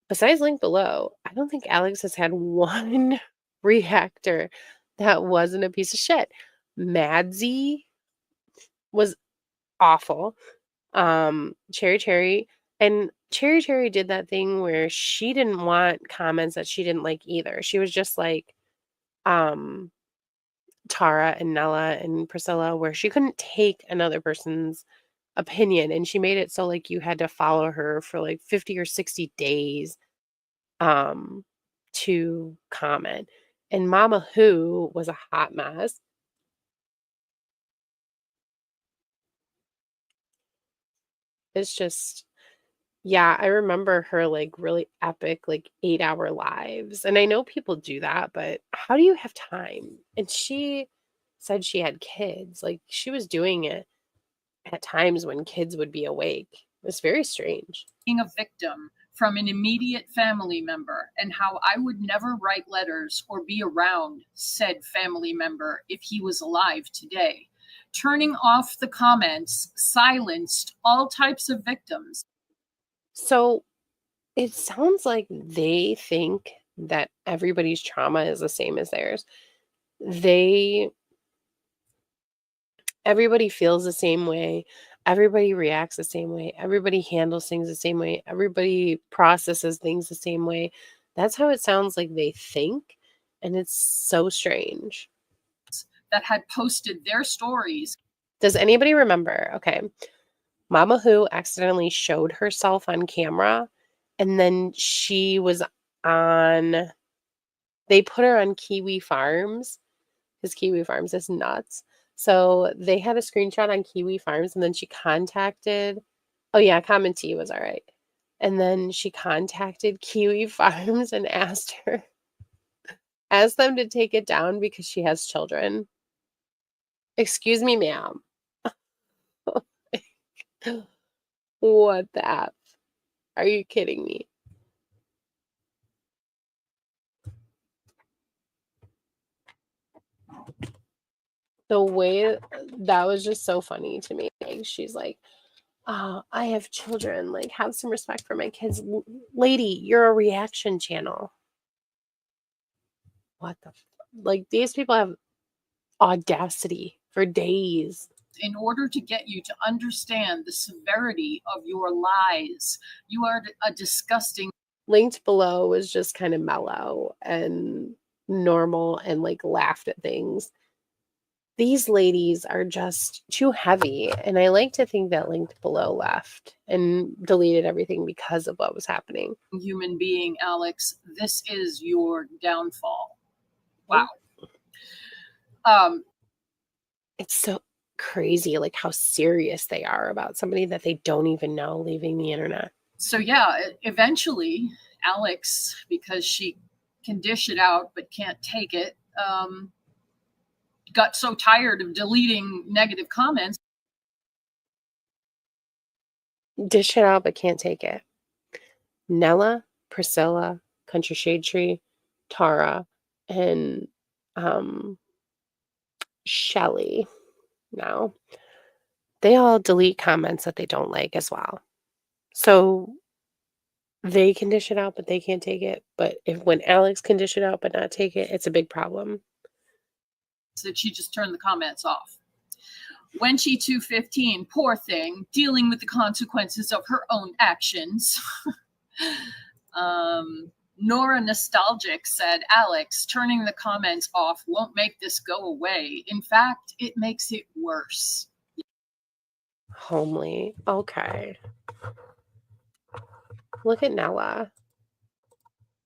Besides linked below, I don't think Alex has had one reactor that wasn't a piece of shit. Madsy was awful. Cherry and Cherry did that thing where she didn't want comments that she didn't like either. She was just like Tara and Nella and Priscilla, where she couldn't take another person's opinion, and she made it so like you had to follow her for like 50 or 60 days to comment. And Mama Who was a hot mess. It's just, yeah, I remember her like really epic, like 8-hour lives. And I know people do that, but how do you have time? And she said she had kids. Like she was doing it at times when kids would be awake. It was very strange.
being a victim from an immediate family member, and how I would never write letters or be around said family member if he was alive today. Turning off the comments silenced all types of victims.
So it sounds like they think that everybody's trauma is the same as theirs. Everybody feels the same way. Everybody reacts the same way. Everybody handles things the same way. Everybody processes things the same way. That's how it sounds like they think. And it's so strange.
That had posted their stories.
Does anybody remember? Okay. Mama Who accidentally showed herself on camera, and then she was on, they put her on Kiwi Farms, because Kiwi Farms is nuts. So they had a screenshot on Kiwi Farms, and then she contacted, oh yeah, Common Tea was all right. And then she contacted Kiwi Farms and asked them to take it down because she has children. Excuse me, ma'am. What the F? Are you kidding me? The way that was just so funny to me. Like, she's like, oh, I have children. Like, have some respect for my kids. Lady, you're a reaction channel. What the like, these people have audacity for days.
In order to get you to understand the severity of your lies, you are a disgusting.
Linked below was just kind of mellow and normal and like laughed at things. These ladies are just too heavy. And I like to think that linked below left and deleted everything because of what was happening.
Human being, Alex, this is your downfall. Wow.
It's so crazy, like how serious they are about somebody that they don't even know leaving the internet.
So yeah, eventually Alex, because she can dish it out but can't take it, got so tired of deleting negative comments.
Dish it out but can't take it. Nella, Priscilla, Country Shade Tree, Tara, and Shelly now, they all delete comments that they don't like as well. So they can dish it out, but they can't take it. But when Alex can dish it out but not take it, it's a big problem.
So that she just turned the comments off. When she 215, poor thing, dealing with the consequences of her own actions. Nora Nostalgic said, Alex, turning the comments off won't make this go away. In fact, it makes it worse.
Homely. Okay. Look at Nella.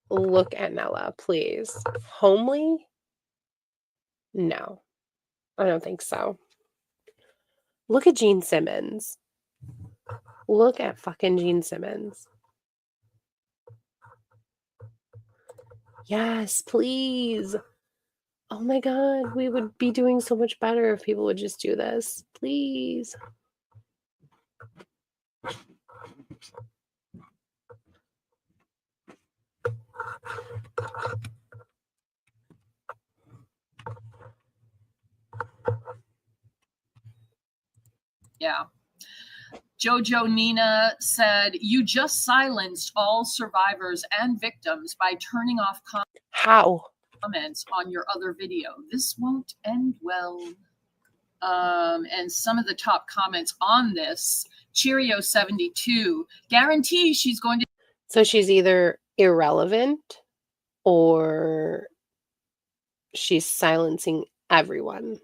Look at Nella, please. Homely? No, I don't think so. Look at Gene Simmons. Look at fucking Gene Simmons. Yes, please. Oh my God, we would be doing so much better if people would just do this. Please.
Yeah. Jojo Nina said, you just silenced all survivors and victims by turning off
How?
Comments on your other video. This won't end well. And some of the top comments on this, Cheerio72, guarantee she's going to.
So she's either irrelevant or she's silencing everyone.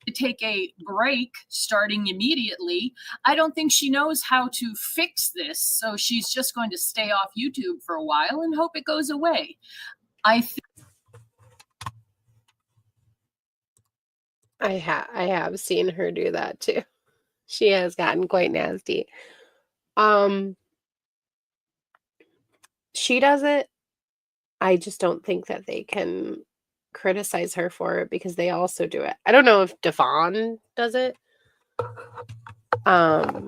To take a break starting immediately. I don't think she knows how to fix this, so she's just going to stay off YouTube for a while and hope it goes away. I
have seen her do that too. She has gotten quite nasty. She does it. I just don't think that they can criticize her for it because they also do it. I don't know if Devon does it. But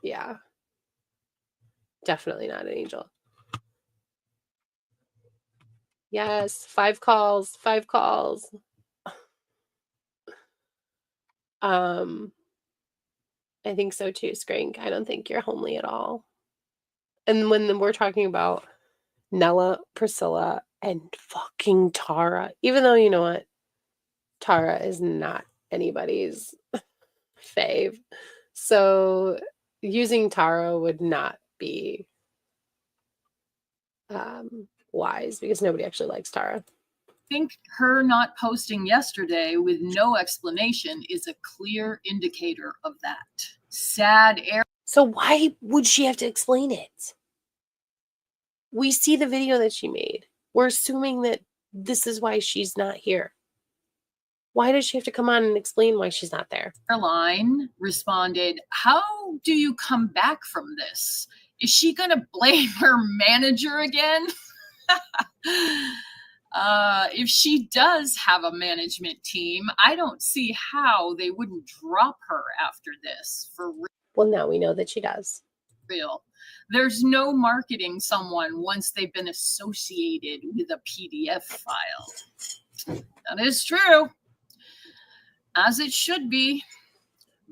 yeah. Definitely not an angel. Yes, 5 calls. I think so too, Skrank. I don't think you're homely at all. And when we're talking about Nella, Priscilla, and fucking Tara, even though you know what? Tara is not anybody's fave. So using Tara would not be wise because nobody actually likes Tara.
think her not posting yesterday with no explanation is a clear indicator of that. Sad air.
So why would she have to explain it? We see the video that she made. We're assuming that this is why she's not here. Why does she have to come on and explain why she's not there?
Caroline responded, "How do you come back from this? Is she going to blame her manager again?" If she does have a management team, I don't see how they wouldn't drop her after this. For
Well, now we know that she does.
real. There's no marketing someone once they've been associated with a PDF file. That is true. As it should be.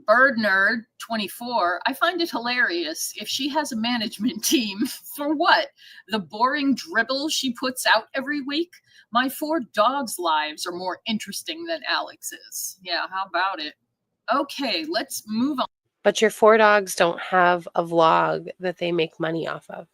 Bird Nerd 24, I find it hilarious if she has a management team. For what? The boring dribble she puts out every week? My 4 dogs' lives are more interesting than Alex's. Yeah, how about it? Okay, let's move on.
But your 4 dogs don't have a vlog that they make money off of.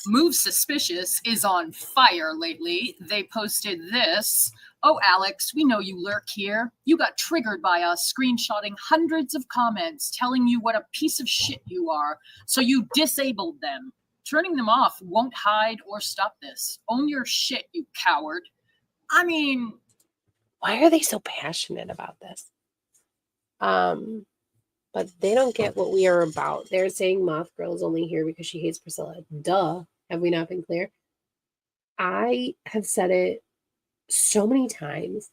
Move Suspicious is on fire lately. They posted this. "Oh, Alex, we know you lurk here. You got triggered by us screenshotting hundreds of comments telling you what a piece of shit you are, so you disabled them. Turning them off won't hide or stop this. Own your shit, you coward." I mean,
why are they so passionate about this? But they don't get what we are about. They're saying Moth Girl is only here because she hates Priscilla. Duh. Have we not been clear? I have said it so many times.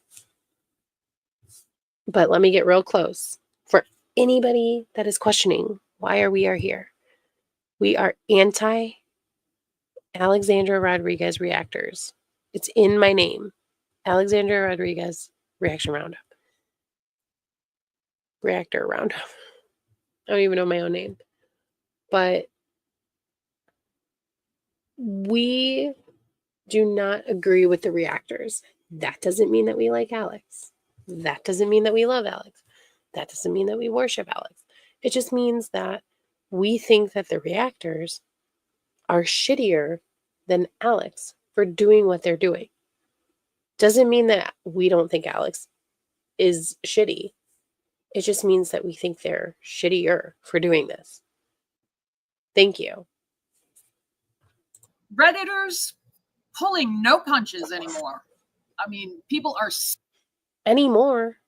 But let me get real close. For anybody that is questioning why we are here, we are anti Alexandra Rodriguez reactors. It's in my name. Alexandra Rodriguez Reaction Roundup. Reactor Roundup. I don't even know my own name. But we do not agree with the reactors. That doesn't mean that we like Alex. That doesn't mean that we love Alex. That doesn't mean that we worship Alex. It just means that we think that the reactors are shittier than Alex for doing what they're doing. Doesn't mean that we don't think Alex is shitty. It just means that we think they're shittier for doing this. Thank you.
Redditors pulling no punches anymore. I mean, people are
Anymore.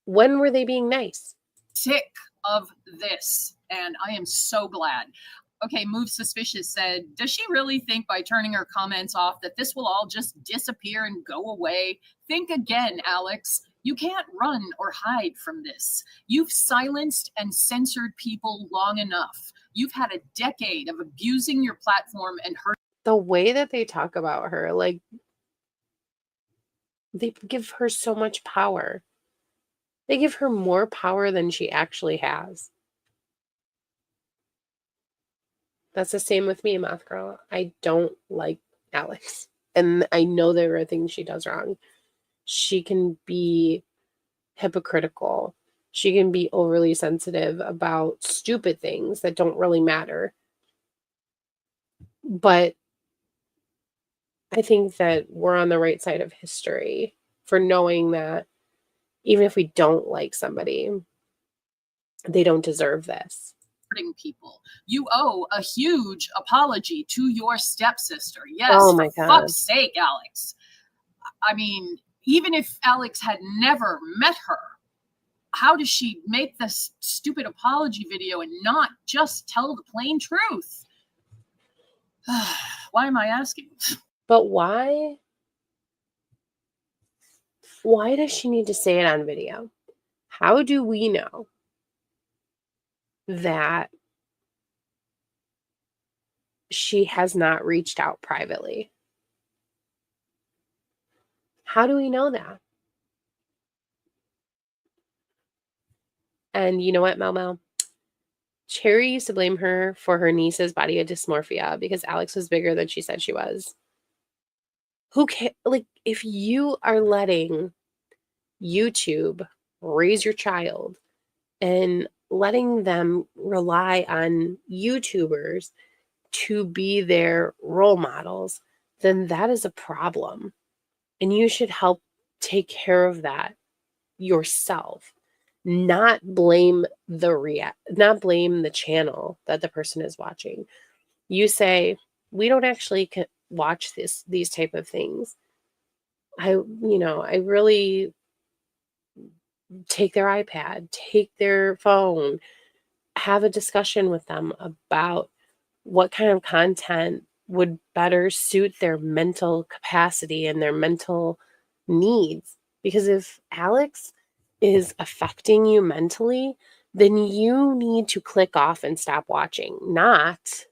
When were they being nice?
sick of this, and I am so glad. Okay, Move Suspicious said, "Does she really think by turning her comments off that this will all just disappear and go away? Think again, Alex. You can't run or hide from this. You've silenced and censored people long enough. You've had a decade of abusing your platform and hurt."
The way that they talk about her, like, they give her so much power. They give her more power than she actually has. That's the same with me, Math Girl. I don't like Alex. And I know there are things she does wrong. She can be hypocritical. She can be overly sensitive about stupid things that don't really matter. But I think that we're on the right side of history for knowing that even if we don't like somebody, they don't deserve this.
People. You owe a huge apology to your stepsister. Yes,
Oh my
for
God.
fuck's sake, Alex. I mean, even if Alex had never met her, how does she make this stupid apology video and not just tell the plain truth? Why am I asking?
But why? Why does she need to say it on video? How do we know that she has not reached out privately? How do we know that? And you know what, Mel? Cherry used to blame her for her niece's body dysmorphia because Alex was bigger than she said she was. Who can, like, if you are letting YouTube raise your child and letting them rely on YouTubers to be their role models, then that is a problem. And you should help take care of that yourself. Not blame the channel that the person is watching. you say, we don't actually watch these type of things. I really take their iPad, take their phone, have a discussion with them about what kind of content would better suit their mental capacity and their mental needs. Because if Alex is affecting you mentally, then you need to click off and stop watching, not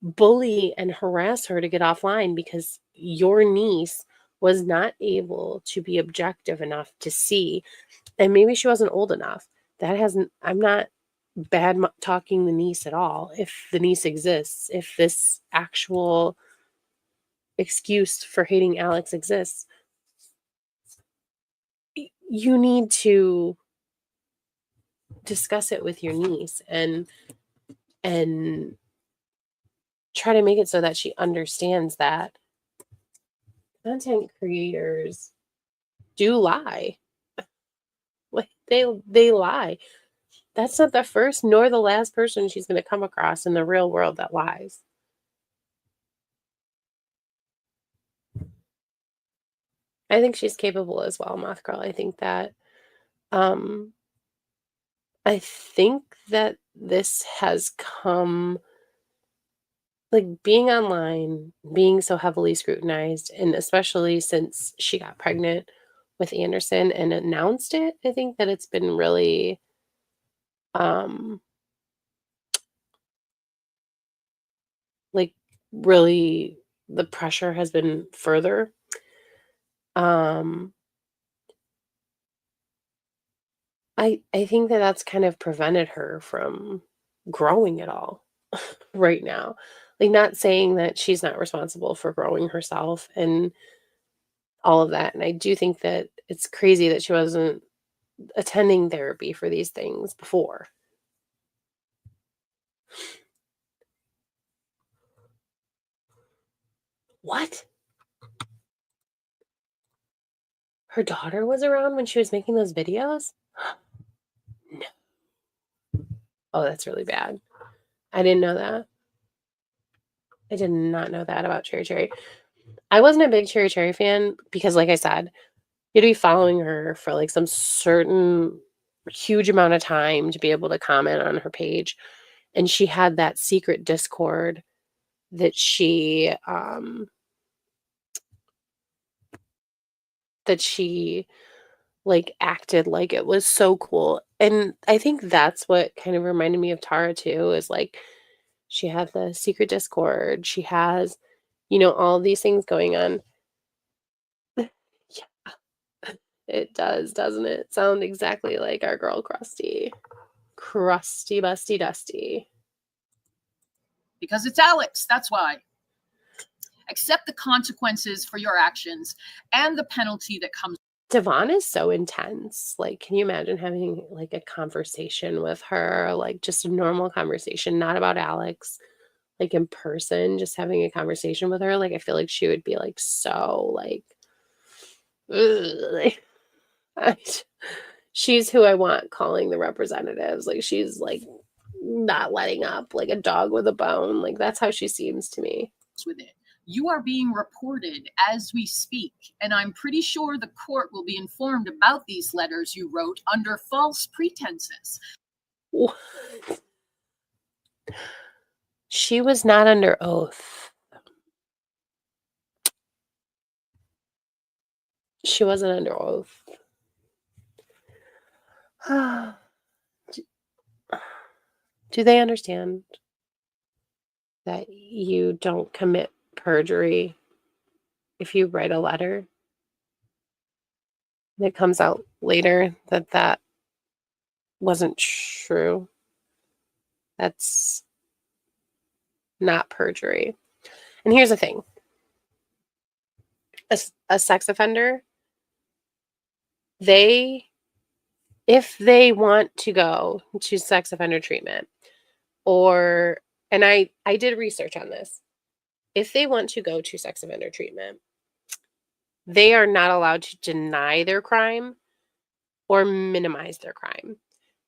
bully and harass her to get offline because your niece was not able to be objective enough to see, and maybe she wasn't old enough. I'm not bad talking the niece at all. If the niece exists, if this actual excuse for hating Alex exists, you need to discuss it with your niece and try to make it so that she understands that content creators do lie. Like they lie. That's not the first nor the last person she's going to come across in the real world that lies. I think she's capable as well, Moth Girl. Um I think that this has come, like, being online, being so heavily scrutinized, and especially since she got pregnant with Anderson and announced it, I think that it's been really um like really the pressure has been further. Um I think that that's kind of prevented her from growing at all right now. Like, not saying that she's not responsible for growing herself and all of that. And I do think that it's crazy that she wasn't attending therapy for these things before. What? Her daughter was around when she was making those videos? No. Oh, that's really bad. I didn't know that. I did not know that about Cherry Cherry. I wasn't a big Cherry Cherry fan because, like I said, you had to be following her for like some certain huge amount of time to be able to comment on her page. And she had that secret Discord that she like acted like it was so cool. And I think that's what kind of reminded me of Tara too, is like she had the secret Discord. She has, all these things going on. Yeah, it does, doesn't it? Sound exactly like our girl Krusty. Crusty, busty, dusty.
Because it's Alex, that's why. Accept the consequences for your actions and the penalty that comes.
Devon is so intense. Like, can you imagine having like a conversation with her, like just a normal conversation, not about Alex, like in person, just having a conversation with her? Like, I feel like she would be like so like, ugh, like she's who I want calling the representatives. Like, she's like not letting up, like a dog with a bone. Like, that's how she seems to me.
With it. You are being reported as we speak, and I'm pretty sure the court will be informed about these letters you wrote under false pretenses.
What? She was not under oath. She wasn't under oath. Do they understand that you don't commit perjury if you write a letter and it comes out later that wasn't true? That's not perjury. And here's the thing. A sex offender, if they want to go to sex offender treatment, and I did research on this. If they want to go to sex offender treatment, they are not allowed to deny their crime or minimize their crime.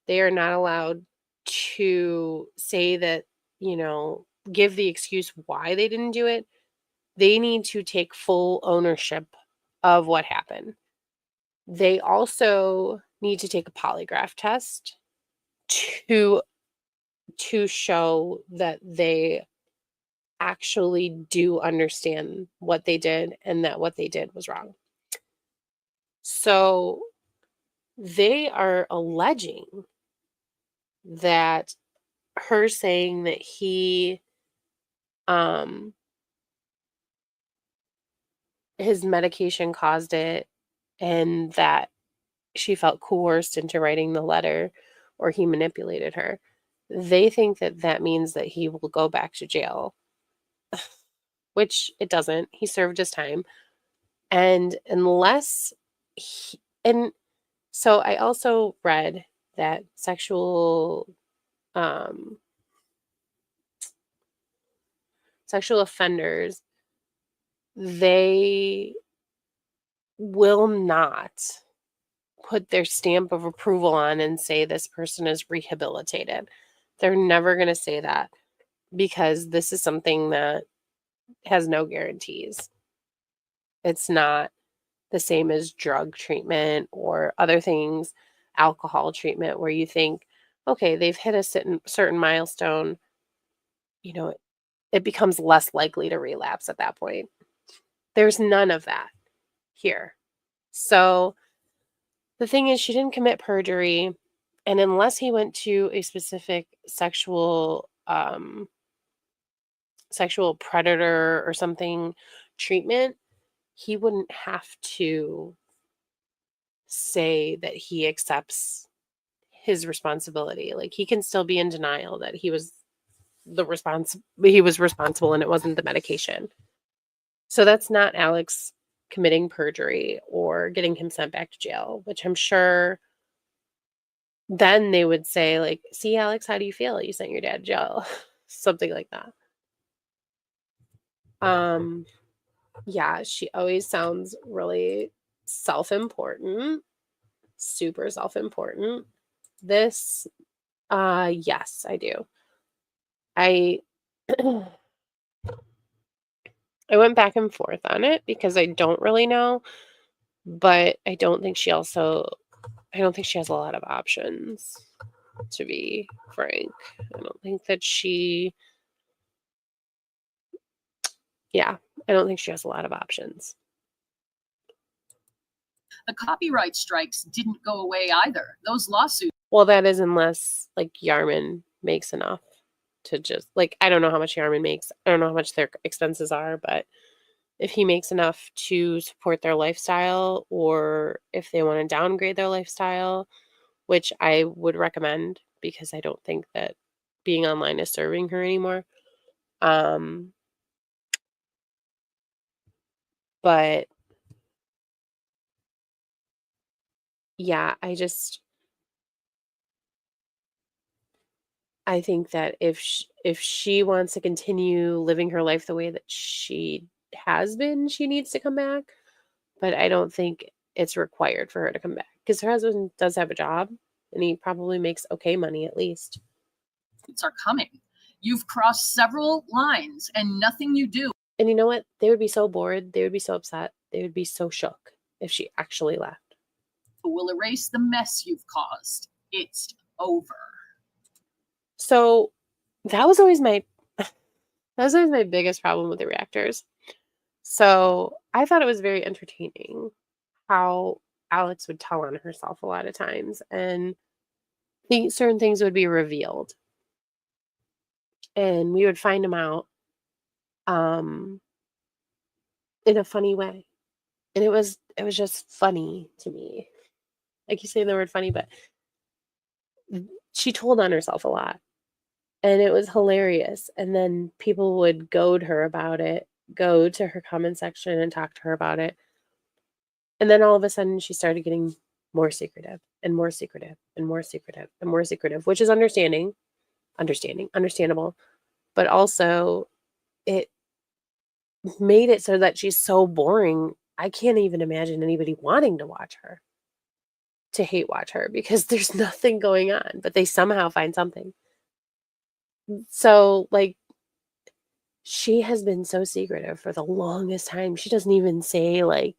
They are not allowed to say that, give the excuse why they didn't do it. They need to take full ownership of what happened. They also need to take a polygraph test to show that they actually do understand what they did and that what they did was wrong. So they are alleging that her saying that his medication caused it and that she felt coerced into writing the letter or he manipulated her. They think that that means that he will go back to jail, which it doesn't. He served his time. And and so I also read that sexual offenders, they will not put their stamp of approval on and say this person is rehabilitated. They're never going to say that because this is something that has no guarantees. It's not the same as drug treatment or other things, alcohol treatment, where you think, okay, they've hit a certain milestone, it becomes less likely to relapse at that point. There's none of that here. So the thing is, she didn't commit perjury, and unless he went to a specific sexual predator or something treatment, he wouldn't have to say that he accepts his responsibility. Like, he can still be in denial that he was responsible and it wasn't the medication. So that's not Alex committing perjury or getting him sent back to jail, which I'm sure then they would say, like, see, Alex, how do you feel? You sent your dad to jail. Something like that. Yeah, she always sounds really self-important, super self-important. This, yes, I do. I went back and forth on it because I don't really know, but I don't think she has a lot of options, to be frank. I don't think that I don't think she has a lot of options.
The copyright strikes didn't go away either. Those lawsuits.
Well, that is unless, like, Yarman makes enough to just, like, I don't know how much Yarman makes. I don't know how much their expenses are, but if he makes enough to support their lifestyle, or if they want to downgrade their lifestyle, which I would recommend because I don't think that being online is serving her anymore. But yeah, I think that if she wants to continue living her life the way that she has been, she needs to come back. But I don't think it's required for her to come back because her husband does have a job and he probably makes okay money at least.
Are coming. You've crossed several lines and nothing you do.
And you know what? They would be so bored. They would be so upset. They would be so shook if she actually left.
Will erase the mess you've caused. It's over.
So that was always my biggest problem with the reactors. So I thought it was very entertaining how Alex would tell on herself a lot of times, and certain things would be revealed, and we would find them out in a funny way, and it was just funny to me. I keep saying the word funny, but she told on herself a lot, and it was hilarious. And then people would goad her about it, go to her comment section and talk to her about it. And then all of a sudden she started getting more secretive and more secretive and more secretive and more secretive, which is understandable. But also it made it so that she's so boring. I can't even imagine anybody wanting to watch her, to hate watch her because there's nothing going on, but they somehow find something. So, like, she has been so secretive for the longest time. She doesn't even say, like,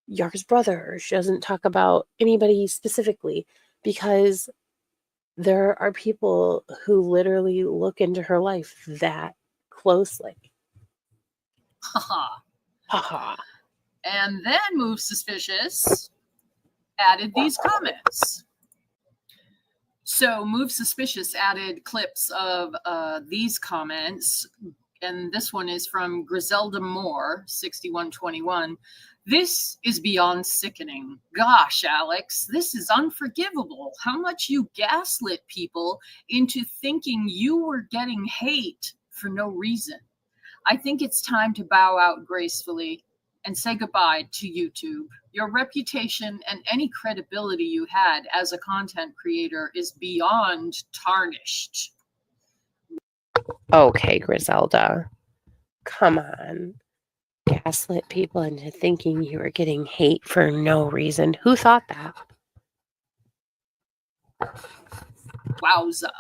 Yar's brother. She doesn't talk about anybody specifically because there are people who literally look into her life that closely.
Haha.
Haha.
And then Move Suspicious added these comments. So Move Suspicious added clips of these comments, and this one is from Griselda Moore, 6121. This is beyond sickening. Gosh, Alex, this is unforgivable. How much you gaslit people into thinking you were getting hate for no reason. I think it's time to bow out gracefully and say goodbye to YouTube. Your reputation and any credibility you had as a content creator is beyond tarnished.
Okay, Griselda. Come on. Gaslit people into thinking you were getting hate for no reason. Who thought that?
Wowza.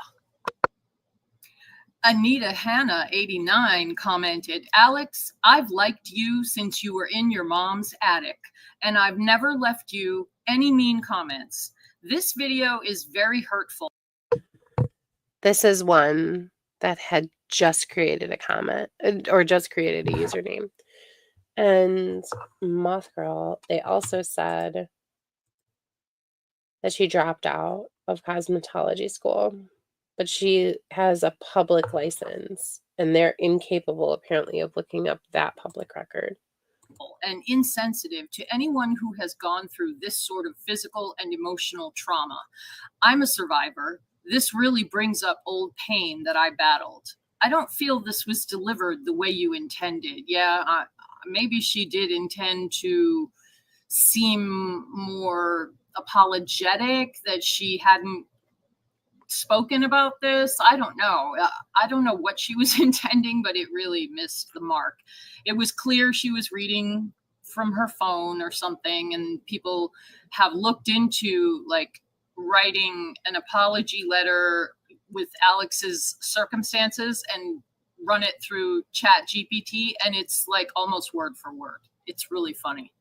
Anita Hannah, 89, commented, Alex, I've liked you since you were in your mom's attic, and I've never left you any mean comments. This video is very hurtful.
This is one that had just created a comment or just created a username. And Moth Girl, they also said that she dropped out of cosmetology school, but she has a public license and they're incapable apparently of looking up that public record.
And insensitive to anyone who has gone through this sort of physical and emotional trauma. I'm a survivor. This really brings up old pain that I battled. I don't feel this was delivered the way you intended. Yeah, maybe she did intend to seem more apologetic, that she hadn't spoken about this. I don't know. I don't know what she was intending, but it really missed the mark. It was clear she was reading from her phone or something, and people have looked into like writing an apology letter with Alex's circumstances and run it through Chat GPT, and it's like almost word for word. It's really funny.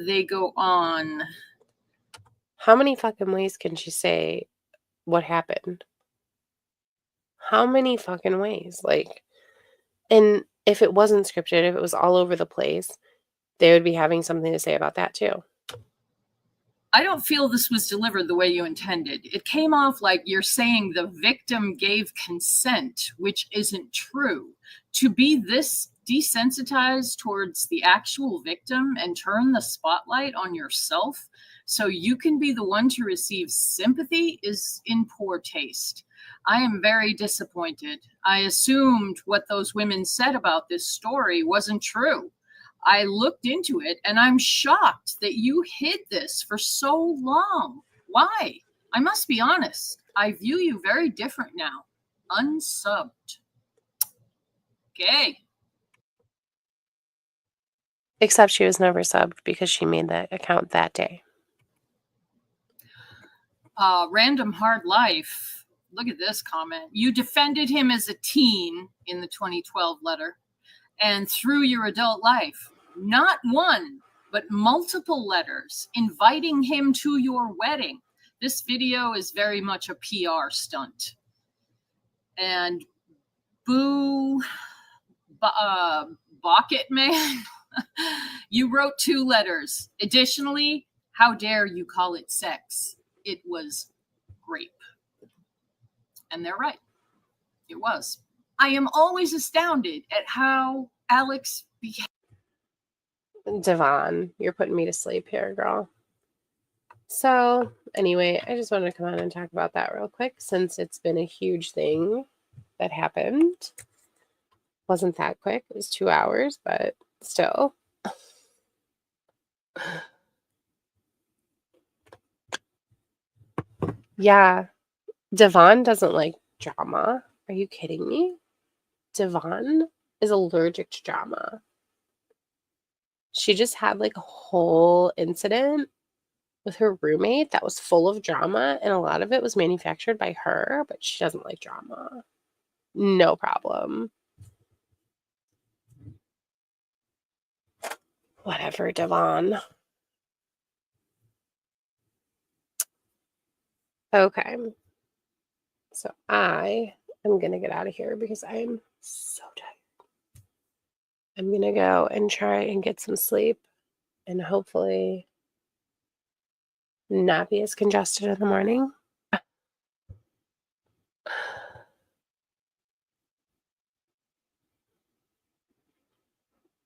They go on.
How many fucking ways can she say what happened? How many fucking ways? Like, and if it wasn't scripted, if it was all over the place, they would be having something to say about that too.
I don't feel this was delivered the way you intended. It came off like you're saying the victim gave consent, which isn't true. To be this desensitized towards the actual victim and turn the spotlight on yourself so you can be the one to receive sympathy is in poor taste. I am very disappointed. I assumed what those women said about this story wasn't true. I looked into it and I'm shocked that you hid this for so long. Why? I must be honest. I view you very different now. Unsubbed. Okay.
Except she was never subbed because she made that account that day.
Random Hard Life. Look at this comment. You defended him as a teen in the 2012 letter and through your adult life. Not one, but multiple letters inviting him to your wedding. This video is very much a PR stunt. And Boo Bucket Man, you wrote 2 letters. Additionally, how dare you call it sex? It was grape. And they're right. It was. I am always astounded at how Alex behaved.
Devon, you're putting me to sleep here, girl. So, anyway, I just wanted to come on and talk about that real quick since it's been a huge thing that happened. Wasn't that quick. It was 2 hours, but still. Yeah. Devon doesn't like drama. Are you kidding me? Devon is allergic to drama. She just had like a whole incident with her roommate that was full of drama, and a lot of it was manufactured by her, but she doesn't like drama. No problem. Whatever, Devon. Okay. So I am going to get out of here because I'm so tired. I'm going to go and try and get some sleep and hopefully not be as congested in the morning.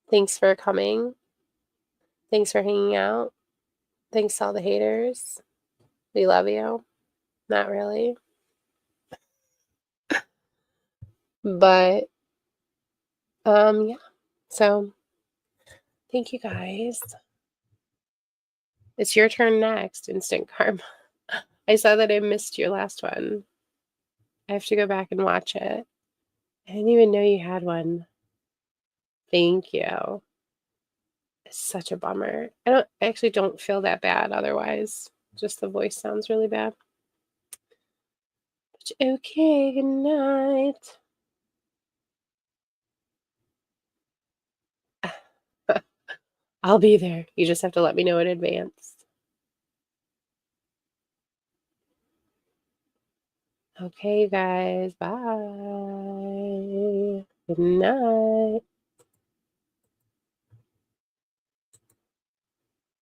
Thanks for coming. Thanks for hanging out. Thanks to all the haters. We love you. Not really. But yeah. So thank you guys. It's your turn next, Instant Karma. I saw that I missed your last one. I have to go back and watch it. I didn't even know you had one. Thank you. It's such a bummer. I actually don't feel that bad otherwise. Just the voice sounds really bad. But okay, good night. I'll be there. You just have to let me know in advance. Okay, guys. Bye. Good night.